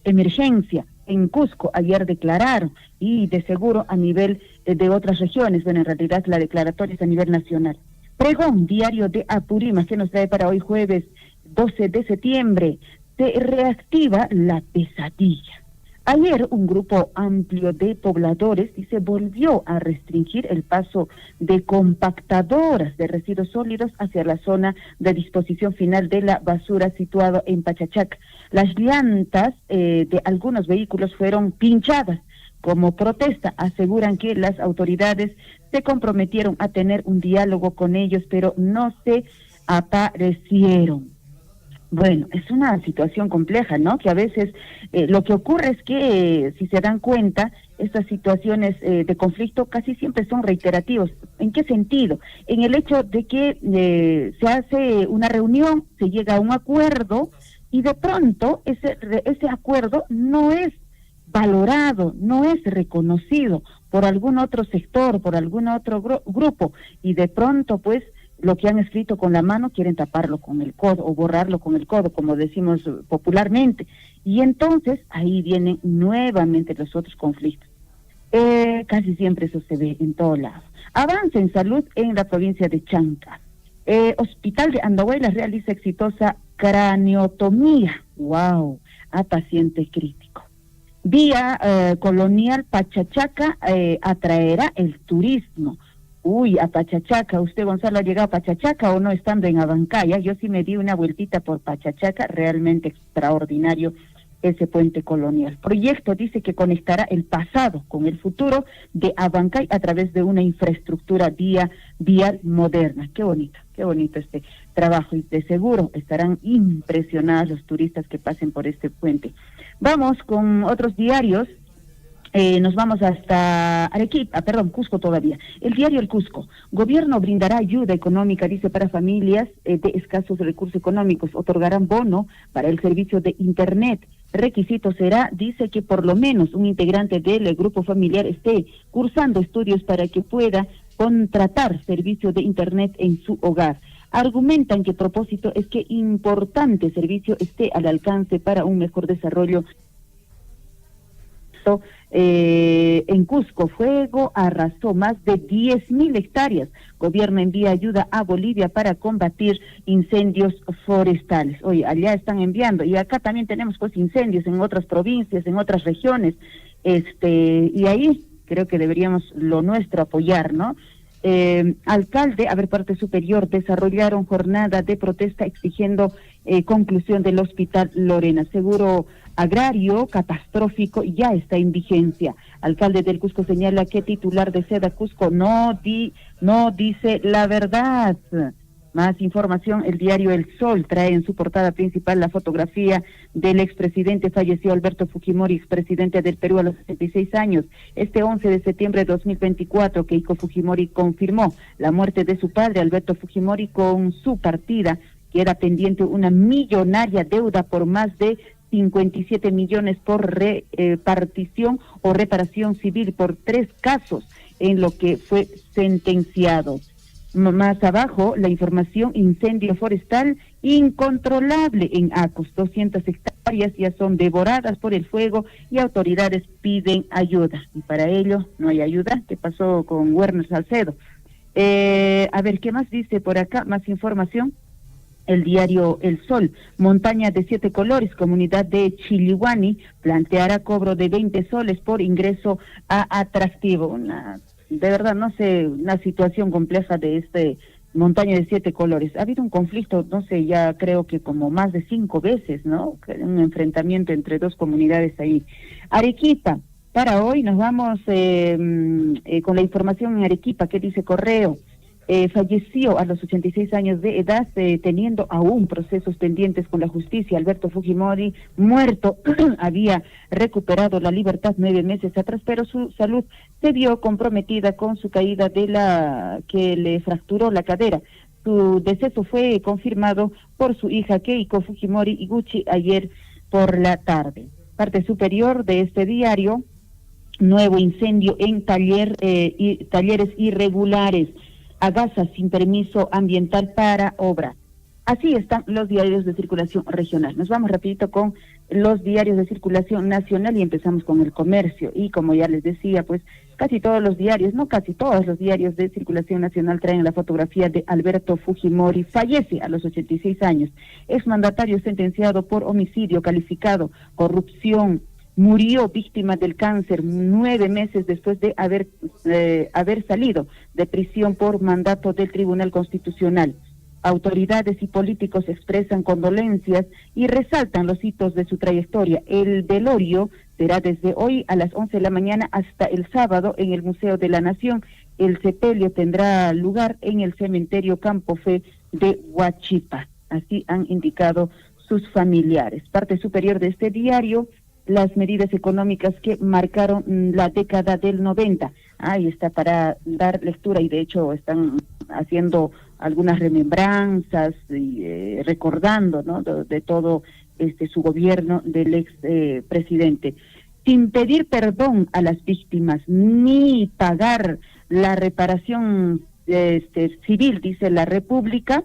emergencia. En Cusco ayer declararon, y de seguro a nivel de otras regiones. Bueno, en realidad la declaratoria es a nivel nacional. Pregón, diario de Apurímac, que nos trae para hoy jueves 12 de septiembre. Se reactiva la pesadilla. Ayer un grupo amplio de pobladores, dice, volvió a restringir el paso de compactadoras de residuos sólidos hacia la zona de disposición final de la basura situado en Pachachac. Las llantas de algunos vehículos fueron pinchadas. Como protesta, aseguran que las autoridades se comprometieron a tener un diálogo con ellos, pero no se aparecieron. Bueno, es una situación compleja, ¿no? Que a veces lo que ocurre es que, si se dan cuenta, estas situaciones de conflicto casi siempre son reiterativos. ¿En qué sentido? En el hecho de que se hace una reunión, se llega a un acuerdo y de pronto ese acuerdo no es valorado, no es reconocido por algún otro sector, por algún otro grupo, y de pronto pues lo que han escrito con la mano quieren taparlo con el codo o borrarlo con el codo, como decimos popularmente. Y entonces ahí vienen nuevamente los otros conflictos. Casi siempre eso se ve en todo lado. Avance en salud en la provincia de Chanca. Hospital de Andahuaylas realiza exitosa craneotomía. ¡Wow! A paciente crítico. Vía colonial Pachachaca atraerá el turismo. Uy, a Pachachaca, ¿usted, Gonzalo, ha llegado a Pachachaca o no estando en Abancaya? Yo sí me di una vueltita por Pachachaca, realmente extraordinario ese puente colonial. Proyecto dice que conectará el pasado con el futuro de Abancay a través de una infraestructura vial moderna. Qué bonito este trabajo, y de seguro estarán impresionados los turistas que pasen por este puente. Vamos con otros diarios. Nos vamos hasta Arequipa, Cusco todavía. El diario El Cusco. Gobierno brindará ayuda económica, dice, para familias de escasos recursos económicos. Otorgarán bono para el servicio de Internet. Requisito será, dice, que por lo menos un integrante del grupo familiar esté cursando estudios para que pueda contratar servicio de Internet en su hogar. Argumentan que el propósito es que importante servicio esté al alcance para un mejor desarrollo. En Cusco, fuego arrasó más de 10.000 hectáreas. Gobierno envía ayuda a Bolivia para combatir incendios forestales. Oye, allá están enviando, y acá también tenemos pues incendios en otras provincias, en otras regiones, y ahí creo que deberíamos lo nuestro apoyar, ¿no? Alcalde, parte superior, desarrollaron jornada de protesta exigiendo conclusión del Hospital Lorena. Seguro agrario catastrófico ya está en vigencia. Alcalde del Cusco señala que titular de Seda Cusco no dice la verdad. Más información, el diario El Sol trae en su portada principal la fotografía del expresidente fallecido Alberto Fujimori, expresidente del Perú a los 76 años. Este 11 de septiembre de 2024, Keiko Fujimori confirmó la muerte de su padre, Alberto Fujimori, con su partida. Queda pendiente una millonaria deuda por más de 57 millones por repartición o reparación civil por 3 casos en lo que fue sentenciado. Más abajo, la información: incendio forestal incontrolable en Acos. 200 hectáreas ya son devoradas por el fuego y autoridades piden ayuda. Y para ello no hay ayuda. ¿Qué pasó con Werner Salcedo? ¿Qué más dice por acá? Más información. El diario El Sol. Montaña de 7 colores, comunidad de Chilihuani, planteará cobro de 20 soles por ingreso a atractivo. De verdad, no sé, una situación compleja de montaña de 7 colores. Ha habido un conflicto, no sé, ya creo que como más de 5 veces, ¿no? Un enfrentamiento entre 2 comunidades ahí. Arequipa, para hoy nos vamos con la información en Arequipa. ¿Qué dice Correo? Falleció a los 86 años de edad, teniendo aún procesos pendientes con la justicia. Alberto Fujimori, muerto, había recuperado la libertad 9 meses atrás, pero su salud se vio comprometida con su caída que le fracturó la cadera. Su deceso fue confirmado por su hija Keiko Fujimori Iguchi ayer por la tarde. Parte superior de este diario: nuevo incendio en talleres irregulares. Agasa sin permiso ambiental para obra. Así están los diarios de circulación regional. Nos vamos rapidito con los diarios de circulación nacional y empezamos con El Comercio. Y como ya les decía, pues casi todos los diarios de circulación nacional traen la fotografía de Alberto Fujimori. Fallece a los 86 años. Exmandatario sentenciado por homicidio calificado, corrupción. Murió víctima del cáncer 9 meses después de haber salido de prisión por mandato del Tribunal Constitucional. Autoridades y políticos expresan condolencias y resaltan los hitos de su trayectoria. El velorio será desde hoy a las 11 de la mañana hasta el sábado en el Museo de la Nación. El sepelio tendrá lugar en el cementerio Campo Fe de Huachipa. Así han indicado sus familiares. Parte superior de este diario: las medidas económicas que marcaron la década del 90. Ahí está para dar lectura, y de hecho están haciendo algunas remembranzas y recordando, ¿no?, de todo su gobierno del ex presidente. Sin pedir perdón a las víctimas ni pagar la reparación civil, dice la República.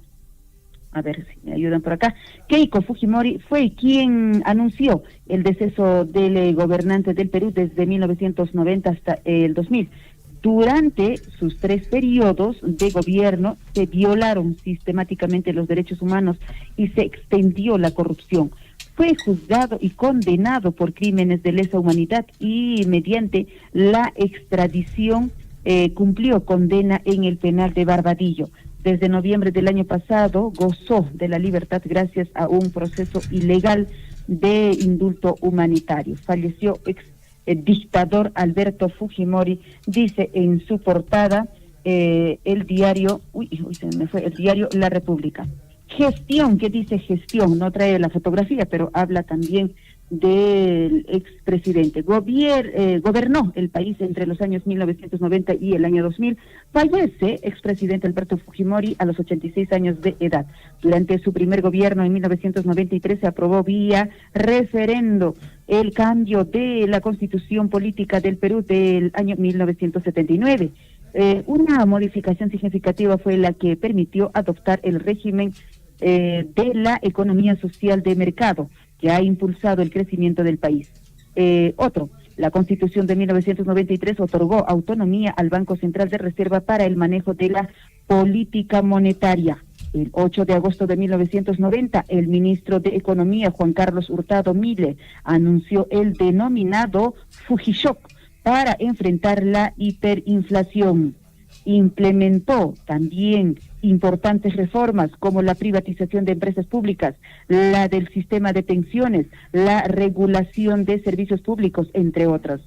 a ver si me ayudan por acá, Keiko Fujimori fue quien anunció el deceso del gobernante del Perú desde 1990 hasta el 2000. Durante sus 3 periodos de gobierno se violaron sistemáticamente los derechos humanos y se extendió la corrupción. Fue juzgado y condenado por crímenes de lesa humanidad y mediante la extradición cumplió condena en el penal de Barbadillo. Desde noviembre del año pasado gozó de la libertad gracias a un proceso ilegal de indulto humanitario. Falleció el dictador Alberto Fujimori, dice en su portada el diario, el diario La República. Gestión, ¿qué dice gestión? No trae la fotografía, pero habla también del expresidente. Gobernó el país entre los años 1990 y el año 2000. Fallece expresidente Alberto Fujimori a los 86 años de edad. Durante su primer gobierno en 1993 se aprobó vía referendo el cambio de la constitución política del Perú del año 1979. Una modificación significativa fue la que permitió adoptar el régimen de la economía social de mercado, que ha impulsado el crecimiento del país. La Constitución de 1993 otorgó autonomía al Banco Central de Reserva para el manejo de la política monetaria. El 8 de agosto de 1990, el ministro de Economía, Juan Carlos Hurtado Mille, anunció el denominado Fujishock para enfrentar la hiperinflación. Implementó también importantes reformas como la privatización de empresas públicas, la del sistema de pensiones, la regulación de servicios públicos, entre otras.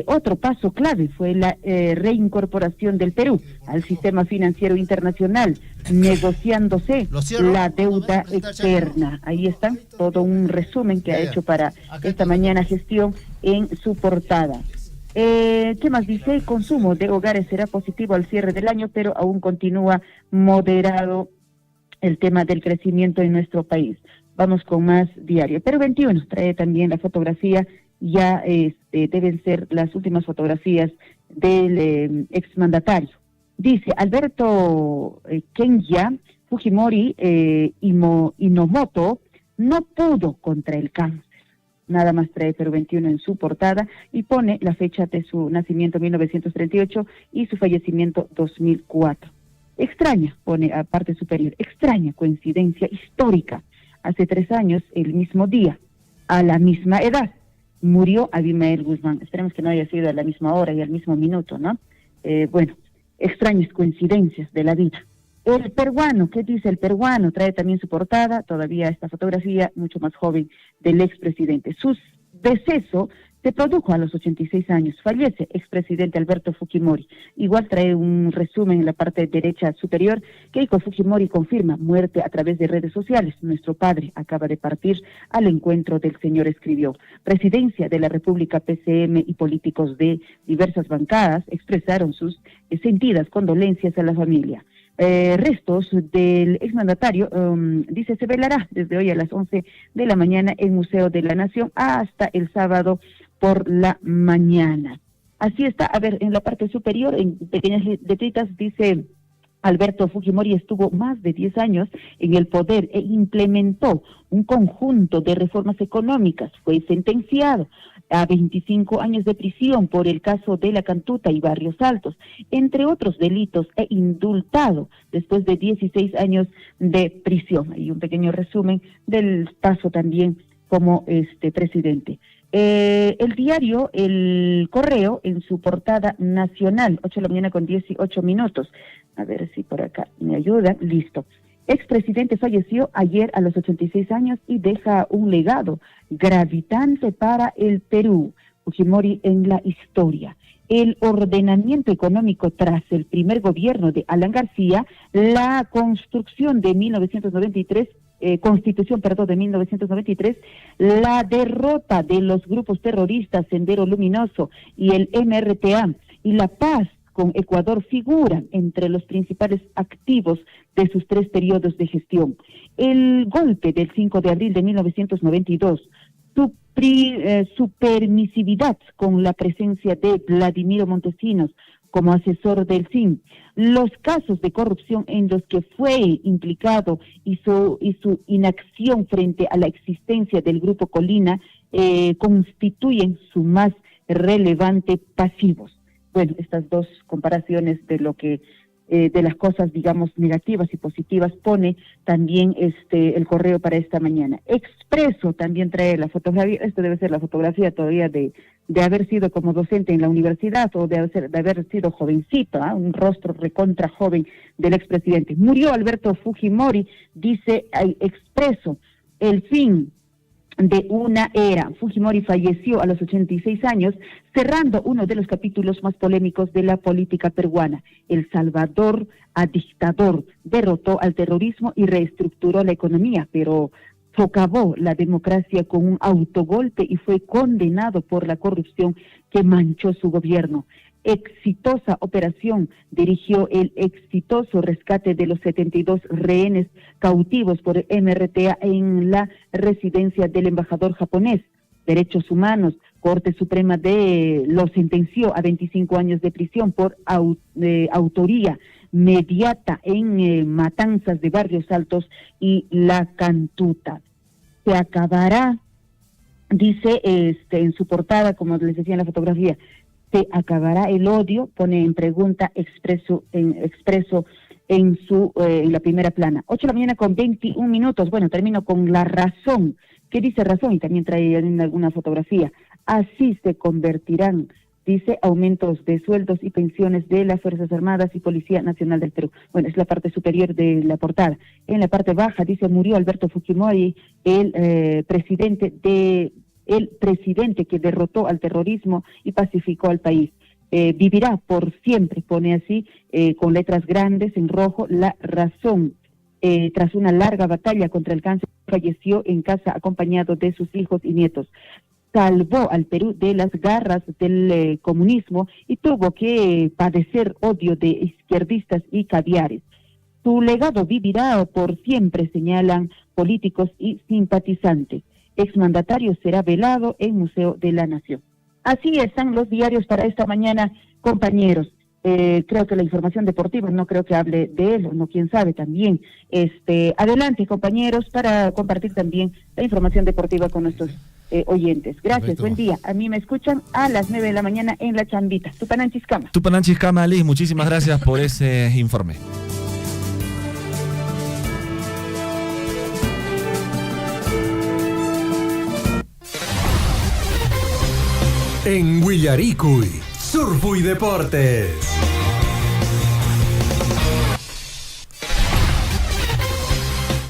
Otro paso clave fue la reincorporación del Perú al sistema financiero internacional, negociándose la deuda externa. Ahí está todo un resumen que ha hecho para esta mañana Gestión en su portada. ¿Qué más dice? Consumo de hogares será positivo al cierre del año, pero aún continúa moderado el tema del crecimiento en nuestro país. Vamos con más diario. Pero 21 trae también la fotografía, ya deben ser las últimas fotografías del exmandatario. Dice Alberto Kenya Fujimori Inomoto no pudo contra el cáncer. Nada más trae Perú 21 en su portada y pone la fecha de su nacimiento 1938 y su fallecimiento 2004. Extraña, pone a parte superior, extraña coincidencia histórica. Hace 3 años, el mismo día, a la misma edad, murió Abimael Guzmán. Esperemos que no haya sido a la misma hora y al mismo minuto, ¿no? Extrañas coincidencias de la vida. El peruano, ¿qué dice el peruano? Trae también su portada, todavía esta fotografía, mucho más joven, del expresidente. Su deceso se produjo a los 86 años, fallece expresidente Alberto Fujimori. Igual trae un resumen en la parte derecha superior. Keiko Fujimori confirma muerte a través de redes sociales. Nuestro padre acaba de partir al encuentro del Señor, escribió. Presidencia de la República, PCM y políticos de diversas bancadas expresaron sus sentidas condolencias a la familia. Restos del exmandatario, dice, se velará desde hoy a las 11 de la mañana en Museo de la Nación hasta el sábado por la mañana. Así está, a ver, en la parte superior, en pequeñas letritas, dice Alberto Fujimori estuvo más de 10 años en el poder e implementó un conjunto de reformas económicas. Fue sentenciado a 25 años de prisión por el caso de La Cantuta y Barrios Altos, entre otros delitos, e indultado después de 16 años de prisión. Hay un pequeño resumen del paso también como presidente. El diario El Correo, en su portada nacional, 8 de la mañana con 18 minutos. A ver si por acá me ayudan. Listo. Expresidente falleció ayer a los 86 años y deja un legado gravitante para el Perú. Fujimori en la historia. El ordenamiento económico tras el primer gobierno de Alan García, la construcción de 1993, Constitución de 1993, la derrota de los grupos terroristas Sendero Luminoso y el MRTA y la paz con Ecuador figuran entre los principales activos de sus 3 periodos de gestión. El golpe del 5 de abril de 1992, su permisividad con la presencia de Vladimiro Montesinos, como asesor del CIN. Los casos de corrupción en los que fue implicado y su inacción frente a la existencia del Grupo Colina constituyen su más relevante pasivos. Bueno, estas dos comparaciones de lo que de las cosas, digamos, negativas y positivas pone también el correo para esta mañana. Expreso también trae la fotografía, esto debe ser la fotografía todavía de haber sido como docente en la universidad o de haber sido jovencito, un rostro recontra joven del expresidente. Murió Alberto Fujimori, dice Expreso, el fin de una era. Fujimori falleció a los 86 años, cerrando uno de los capítulos más polémicos de la política peruana. El Salvador a dictador derrotó al terrorismo y reestructuró la economía, pero socavó la democracia con un autogolpe y fue condenado por la corrupción que manchó su gobierno. Exitosa operación dirigió el exitoso rescate de los 72 rehenes cautivos por MRTA en la residencia del embajador japonés. Derechos Humanos, Corte Suprema lo sentenció a 25 años de prisión por autoría mediata en matanzas de Barrios Altos y La Cantuta. Se acabará, dice en su portada, como les decía en la fotografía, se acabará el odio, pone en pregunta expreso en la primera plana. 8 de la mañana con 21 minutos. Bueno, termino con La Razón. ¿Qué dice Razón? Y también trae alguna fotografía. Así se convertirán, dice, aumentos de sueldos y pensiones de las Fuerzas Armadas y Policía Nacional del Perú. Bueno, es la parte superior de la portada. En la parte baja dice, murió Alberto Fujimori, el presidente que derrotó al terrorismo y pacificó al país. Vivirá por siempre, pone así, con letras grandes en rojo, La Razón. Tras una larga batalla contra el cáncer, falleció en casa acompañado de sus hijos y nietos. Salvó al Perú de las garras del comunismo y tuvo que padecer odio de izquierdistas y caviares. Su legado vivirá por siempre, señalan políticos y simpatizantes. Exmandatario será velado en Museo de la Nación. Así están los diarios para esta mañana, compañeros. Creo que la información deportiva, no creo que hable de él, o no, quién sabe también. Adelante, compañeros, para compartir también la información deportiva con nuestros oyentes. Gracias, Perfecto. Buen día. A mí me escuchan a las 9 de la mañana en La Chambita. Tupananchis Cama. Tupananchis Cama, Liz, muchísimas gracias por ese informe. En Huillaricuy, Surfo y Deportes.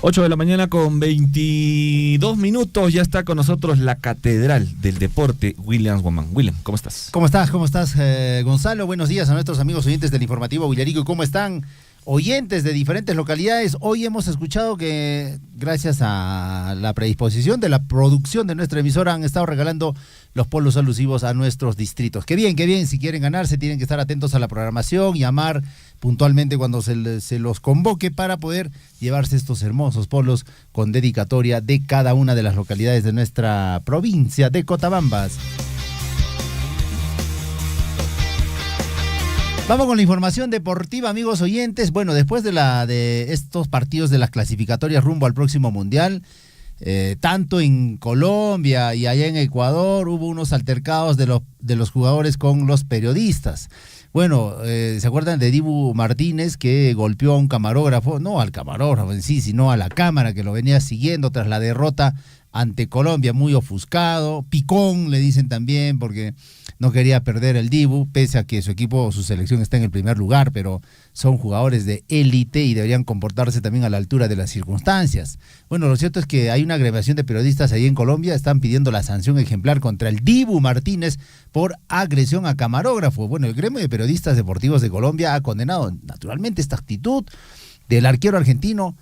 Ocho de la mañana con 22 minutos, ya está con nosotros la catedral del deporte, William Woman. William, ¿cómo estás? ¿Cómo estás, Gonzalo? Buenos días a nuestros amigos oyentes del informativo Huillaricuy. ¿Cómo están? Oyentes de diferentes localidades, hoy hemos escuchado que gracias a la predisposición de la producción de nuestra emisora han estado regalando los polos alusivos a nuestros distritos. Qué bien, si quieren ganarse tienen que estar atentos a la programación, llamar puntualmente cuando se los convoque para poder llevarse estos hermosos polos con dedicatoria de cada una de las localidades de nuestra provincia de Cotabambas. Vamos con la información deportiva, amigos oyentes. Bueno, después de estos partidos de las clasificatorias rumbo al próximo Mundial, tanto en Colombia y allá en Ecuador hubo unos altercados de los jugadores con los periodistas. Bueno, ¿se acuerdan de Dibu Martínez que golpeó a un camarógrafo? No al camarógrafo en sí, sino a la cámara que lo venía siguiendo tras la derrota ante Colombia, muy ofuscado, picón le dicen también, porque no quería perder el Dibu, pese a que su equipo, su selección está en el primer lugar, pero son jugadores de élite y deberían comportarse también a la altura de las circunstancias. Bueno, lo cierto es que hay una agremiación de periodistas ahí en Colombia, están pidiendo la sanción ejemplar contra el Dibu Martínez por agresión a camarógrafo. Bueno, el gremio de periodistas deportivos de Colombia ha condenado naturalmente esta actitud del arquero argentino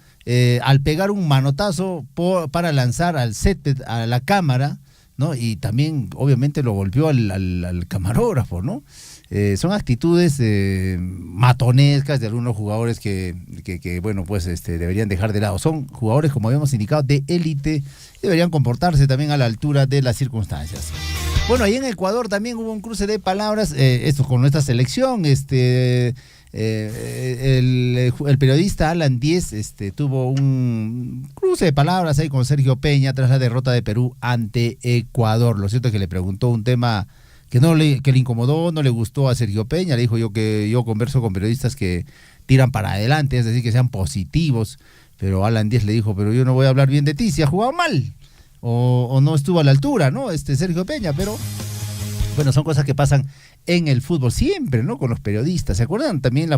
al pegar un manotazo para lanzar al césped a la cámara, ¿no? Y también obviamente lo golpeó al camarógrafo, ¿no? Son actitudes matonescas de algunos jugadores que bueno, pues deberían dejar de lado. Son jugadores, como habíamos indicado, de élite, deberían comportarse también a la altura de las circunstancias. Bueno, ahí en Ecuador también hubo un cruce de palabras, esto con nuestra selección, el periodista Alan Díez tuvo un cruce de palabras ahí con Sergio Peña tras la derrota de Perú ante Ecuador. Lo cierto es que le preguntó un tema que le incomodó, no le gustó a Sergio Peña. Le dijo que yo converso con periodistas que tiran para adelante, es decir, que sean positivos. Pero Alan Díez le dijo, pero yo no voy a hablar bien de ti si has jugado mal o no estuvo a la altura, ¿no? Sergio Peña, pero bueno, son cosas que pasan en el fútbol siempre, ¿no? Con los periodistas. ¿Se acuerdan también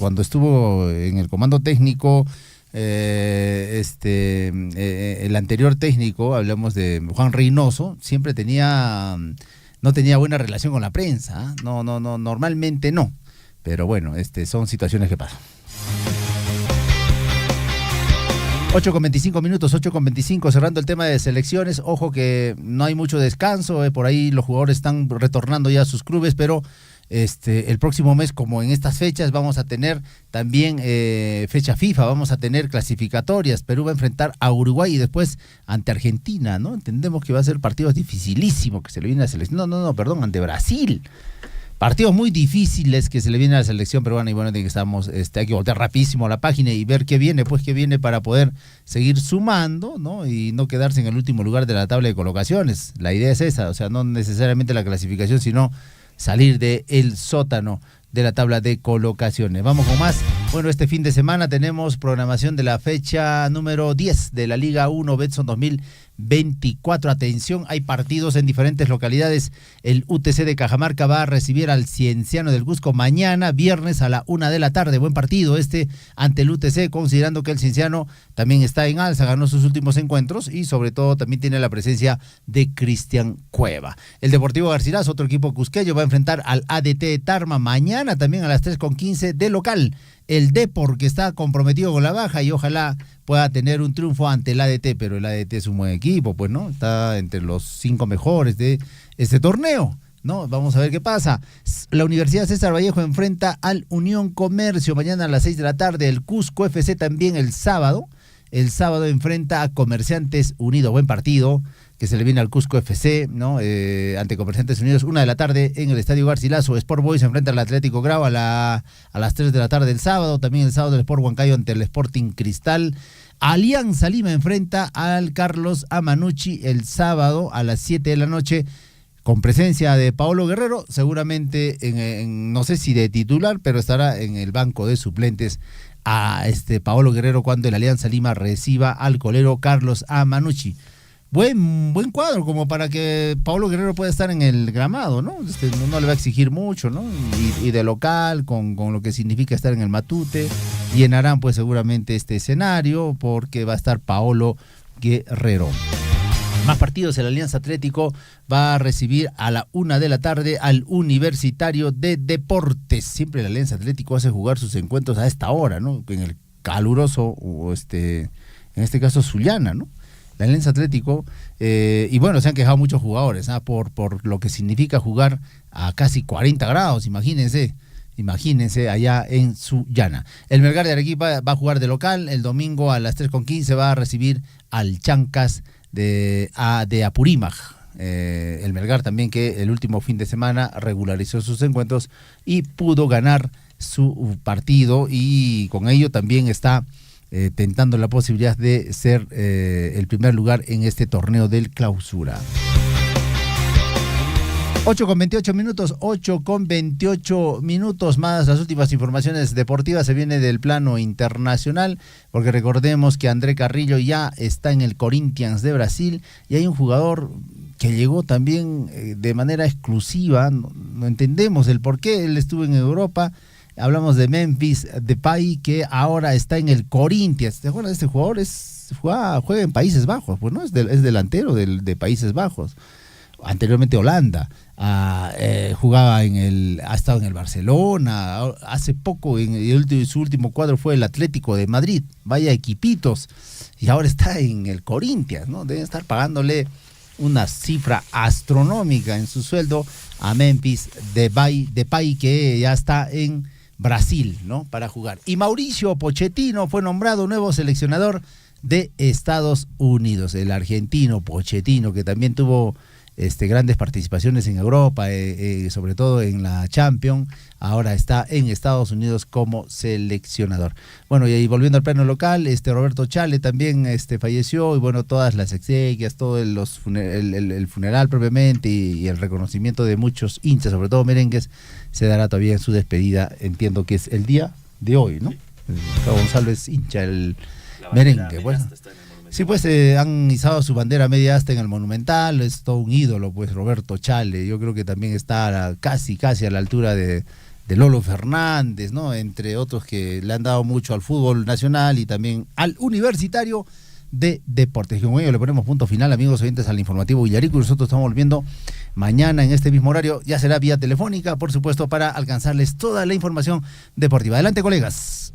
cuando estuvo en el comando técnico el anterior técnico, hablamos de Juan Reynoso, siempre no tenía buena relación con la prensa, ¿eh? No, normalmente no. Pero bueno, son situaciones que pasan. 8:25 minutos, 8:25, cerrando el tema de selecciones. Ojo que no hay mucho descanso, por ahí los jugadores están retornando ya a sus clubes, pero el próximo mes, como en estas fechas, vamos a tener también fecha FIFA, vamos a tener clasificatorias. Perú va a enfrentar a Uruguay y después ante Argentina, ¿no? Entendemos que va a ser partidos dificilísimos que se le viene a la selección. No, ante Brasil. Partidos muy difíciles que se le viene a la selección peruana y bueno, hay que voltear rapidísimo a la página y ver qué viene para poder seguir sumando, ¿no? Y no quedarse en el último lugar de la tabla de colocaciones. La idea es esa, o sea, no necesariamente la clasificación, sino salir del sótano de la tabla de colocaciones. Vamos con más. Bueno, este fin de semana tenemos programación de la fecha número 10 de la Liga 1 Betson 2024. Atención, hay partidos en diferentes localidades. El UTC de Cajamarca va a recibir al Cienciano del Cusco mañana, viernes a la 1 de la tarde. Buen partido ante el UTC, considerando que el Cienciano también está en alza, ganó sus últimos encuentros y sobre todo también tiene la presencia de Cristian Cueva. El Deportivo Garcilaso, otro equipo cusqueño, va a enfrentar al ADT Tarma mañana también a las 3:15 de local. El Depor, que está comprometido con la baja y ojalá pueda tener un triunfo ante el ADT, pero el ADT es un buen equipo, pues, ¿no? Está entre los 5 mejores de este torneo, ¿no? Vamos a ver qué pasa. La Universidad César Vallejo enfrenta al Unión Comercio mañana a las 6 de la tarde. El Cusco FC también el sábado. El sábado enfrenta a Comerciantes Unidos. Buen partido que se le viene al Cusco FC, ¿no? Ante Comerciantes Unidos, 1 de la tarde en el Estadio Garcilaso. Sport Boys se enfrenta al Atlético Grau a las 3 de la tarde el sábado. También el sábado el Sport Huancayo ante el Sporting Cristal. Alianza Lima enfrenta al Carlos Amanucci el sábado a las 7 de la noche con presencia de Paolo Guerrero, seguramente no sé si de titular, pero estará en el banco de suplentes a Paolo Guerrero cuando el Alianza Lima reciba al colero Carlos Amanucci. Buen cuadro como para que Paolo Guerrero pueda estar en el gramado, ¿no? No le va a exigir mucho, ¿no? Y de local, con lo que significa estar en el Matute, llenarán pues seguramente este escenario porque va a estar Paolo Guerrero. Más partidos, el Alianza Atlético va a recibir a la 1 de la tarde al Universitario de Deportes. Siempre el Alianza Atlético hace jugar sus encuentros a esta hora, ¿no? En el caluroso, en este caso Sullana, ¿no? El Alianza Atlético, y bueno, se han quejado muchos jugadores, ¿ah? por lo que significa jugar a casi 40 grados, imagínense allá en Sullana. El Melgar de Arequipa va a jugar de local, el domingo a las 3:15 va a recibir al Chancas de Apurímac. El Melgar también, que el último fin de semana regularizó sus encuentros y pudo ganar su partido y con ello también está tentando la posibilidad de ser el primer lugar en este torneo del Clausura. 8:28 minutos más. Las últimas informaciones deportivas se viene del plano internacional, porque recordemos que André Carrillo ya está en el Corinthians de Brasil y hay un jugador que llegó también de manera exclusiva, no entendemos el por qué, él estuvo en Europa. Hablamos de Memphis Depay, que ahora está en el Corinthians. ¿Te acuerdas de este jugador? Juega en Países Bajos, pues, ¿no? Es delantero de Países Bajos. Anteriormente Holanda. Ha estado en el Barcelona. Hace poco, su último cuadro fue el Atlético de Madrid. Vaya equipitos. Y ahora está en el Corinthians, ¿no? Deben estar pagándole una cifra astronómica en su sueldo a Memphis Depay, que ya está en Brasil, ¿no? Para jugar. Y Mauricio Pochettino fue nombrado nuevo seleccionador de Estados Unidos. El argentino Pochettino, que también tuvo grandes participaciones en Europa, sobre todo en la Champions. Ahora está en Estados Unidos como seleccionador. Bueno, y volviendo al plano local, Roberto Chale también falleció, y bueno, todas las exequias, todo el funeral propiamente y el reconocimiento de muchos hinchas, sobre todo merengues, se dará todavía en su despedida. Entiendo que es el día de hoy, ¿no? Gonzalo es hincha el merengue. Bueno, sí, pues han izado su bandera media asta en el Monumental. Es todo un ídolo, pues, Roberto Chale. Yo creo que también está casi a la altura de Lolo Fernández, ¿no? Entre otros que le han dado mucho al fútbol nacional y también al Universitario de Deportes. Con ello le ponemos punto final, amigos oyentes, al informativo Villarico. Nosotros estamos volviendo mañana en este mismo horario. Ya será vía telefónica, por supuesto, para alcanzarles toda la información deportiva. Adelante, colegas.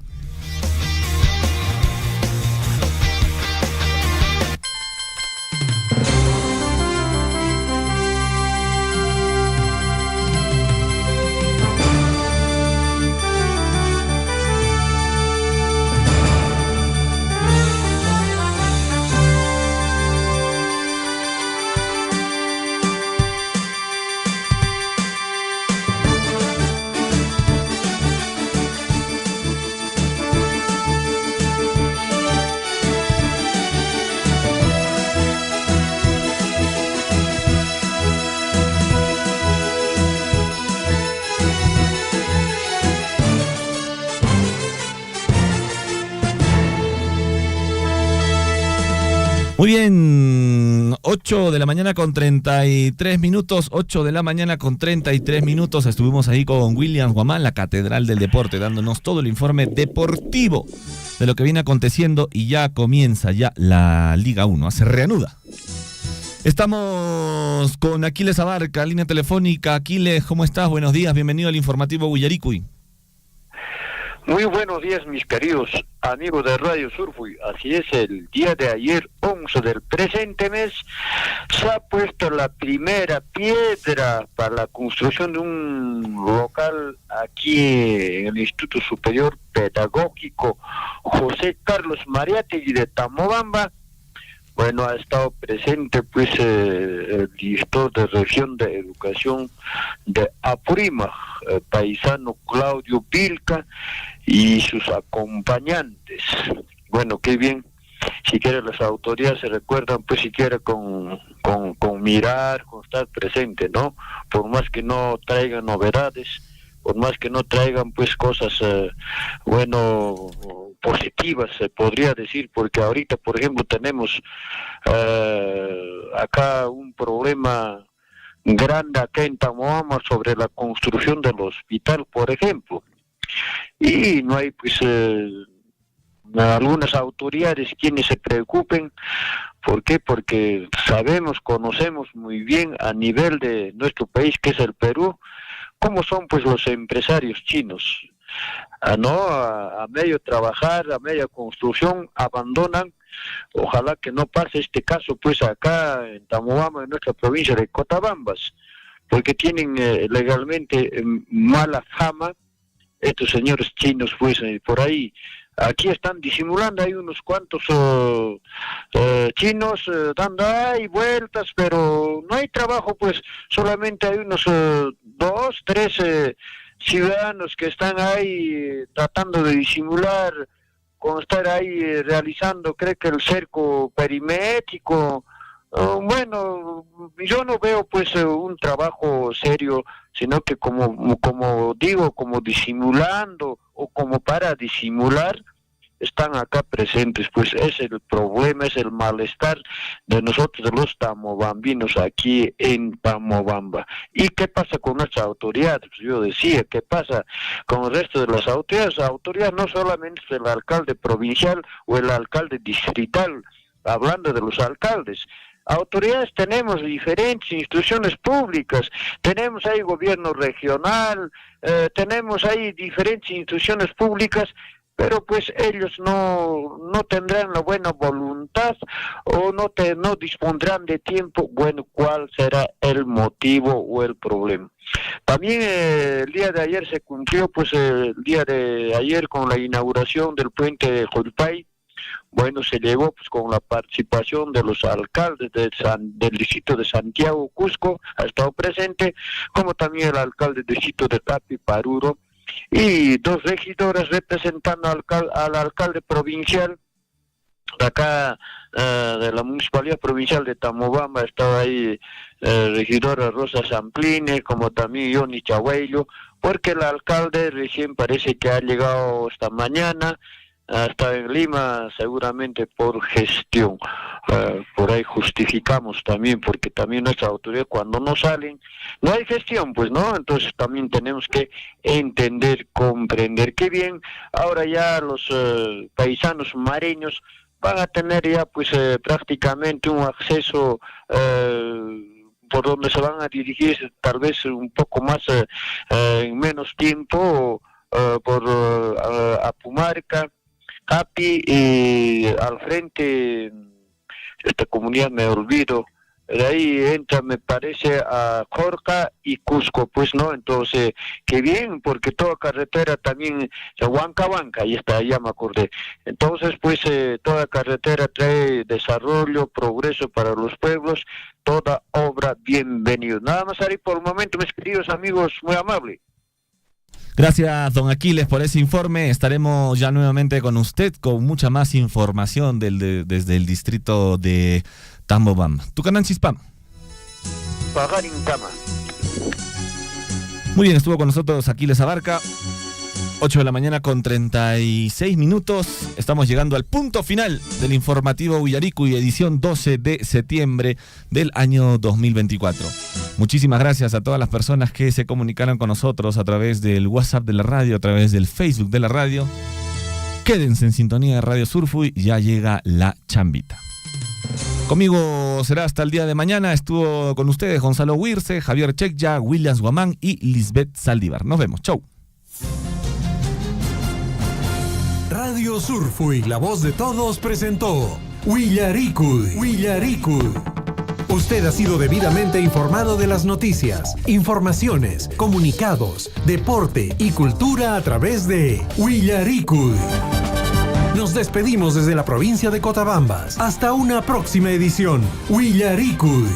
Muy bien, 8 de la mañana con 33 minutos, 8 de la mañana con 33 minutos, estuvimos ahí con William Guamán, la Catedral del Deporte, dándonos todo el informe deportivo de lo que viene aconteciendo, y ya comienza la Liga 1, se reanuda. Estamos con Aquiles Abarca, línea telefónica. Aquiles, ¿cómo estás? Buenos días, bienvenido al informativo Villaricuy. Muy buenos días, mis queridos amigos de Radio Surfui. Así es, el día de ayer, 11 del presente mes, se ha puesto la primera piedra para la construcción de un local aquí en el Instituto Superior Pedagógico José Carlos Mariátegui de Tamobamba. Bueno, ha estado presente pues el director de Región de Educación de Apurímac, el paisano Claudio Vilca, y sus acompañantes. Bueno, qué bien. Siquiera las autoridades se recuerdan, pues siquiera con mirar, con estar presente, ¿no? Por más que no traigan novedades, por más que no traigan pues cosas, positivas, se podría decir, porque ahorita, por ejemplo, tenemos acá un problema grande acá en Tamoama sobre la construcción del hospital, por ejemplo, y no hay pues algunas autoridades quienes se preocupen. ¿Por qué? Porque conocemos muy bien a nivel de nuestro país, que es el Perú, cómo son pues los empresarios chinos. A medio trabajar, a media construcción, abandonan. Ojalá que no pase este caso pues acá en Tamoama, en nuestra provincia de Cotabambas, porque tienen legalmente mala fama estos señores chinos pues por ahí. Aquí están disimulando, hay unos cuantos chinos dando vueltas, pero no hay trabajo, pues solamente hay unos 2, 3 ciudadanos que están ahí tratando de disimular, con estar ahí realizando, creo que el cerco perimétrico. Bueno, yo no veo pues un trabajo serio, sino que como digo, como disimulando o como para disimular, están acá presentes. Pues es el problema, es el malestar de nosotros, de los tamobambinos aquí en Tamobamba. ¿Y qué pasa con nuestras autoridades? Pues yo decía, ¿qué pasa con el resto de las autoridades? Las autoridades no solamente el alcalde provincial o el alcalde distrital, hablando de los alcaldes. Autoridades tenemos diferentes instituciones públicas, tenemos ahí gobierno regional, tenemos ahí diferentes instituciones públicas, pero pues ellos no tendrán la buena voluntad o no dispondrán de tiempo. Bueno, ¿cuál será el motivo o el problema? También el día de ayer se cumplió, pues el día de ayer con la inauguración del puente de Jolpay, Bueno, se llegó pues con la participación de los alcaldes del distrito de Santiago, Cusco, ha estado presente, como también el alcalde del distrito de Tapi, Paruro, y 2 regidores representando al alcalde provincial de acá, de la Municipalidad Provincial de Tamobamba. Estaba ahí regidora Rosa Sampline, como también Johnny Chahuello, porque el alcalde recién parece que ha llegado esta mañana, está en Lima, seguramente por gestión. Por ahí justificamos también, porque también nuestras autoridades cuando no salen, no hay gestión, pues, ¿no? Entonces también tenemos que entender, comprender que bien, ahora ya los paisanos mareños van a tener ya pues prácticamente un acceso por donde se van a dirigir tal vez un poco más en menos tiempo por Apumarca, Capi, y al frente esta comunidad me olvido, de ahí entra, me parece, a Jorca y Cusco, pues, ¿no? Entonces, qué bien, porque toda carretera también, Huanca, y está, ya me acordé. Entonces, pues, toda carretera trae desarrollo, progreso para los pueblos, toda obra bienvenida. Nada más ahí por el momento, mis queridos amigos, muy amable. Gracias, don Aquiles, por ese informe. Estaremos ya nuevamente con usted con mucha más información desde el distrito de Tambobamba. Tucanán Chispam. Pagarin Tama. Muy bien, estuvo con nosotros Aquiles Abarca. 8 de la mañana con 36 minutos. Estamos llegando al punto final del informativo Huillaricuy, edición 12 de septiembre del año 2024. Muchísimas gracias a todas las personas que se comunicaron con nosotros a través del WhatsApp de la radio, a través del Facebook de la radio. Quédense en sintonía de Radio Surfuy, ya llega la chambita. Conmigo será hasta el día de mañana. Estuvo con ustedes Gonzalo Huirce, Javier Chekya, Williams Guamán y Lisbeth Saldívar. Nos vemos. Chau. Radio Surfuy, la voz de todos, presentó Huillaricuy. Usted ha sido debidamente informado de las noticias, informaciones, comunicados, deporte y cultura a través de Huillaricuy. Nos despedimos desde la provincia de Cotabambas. Hasta una próxima edición. Huillaricuy.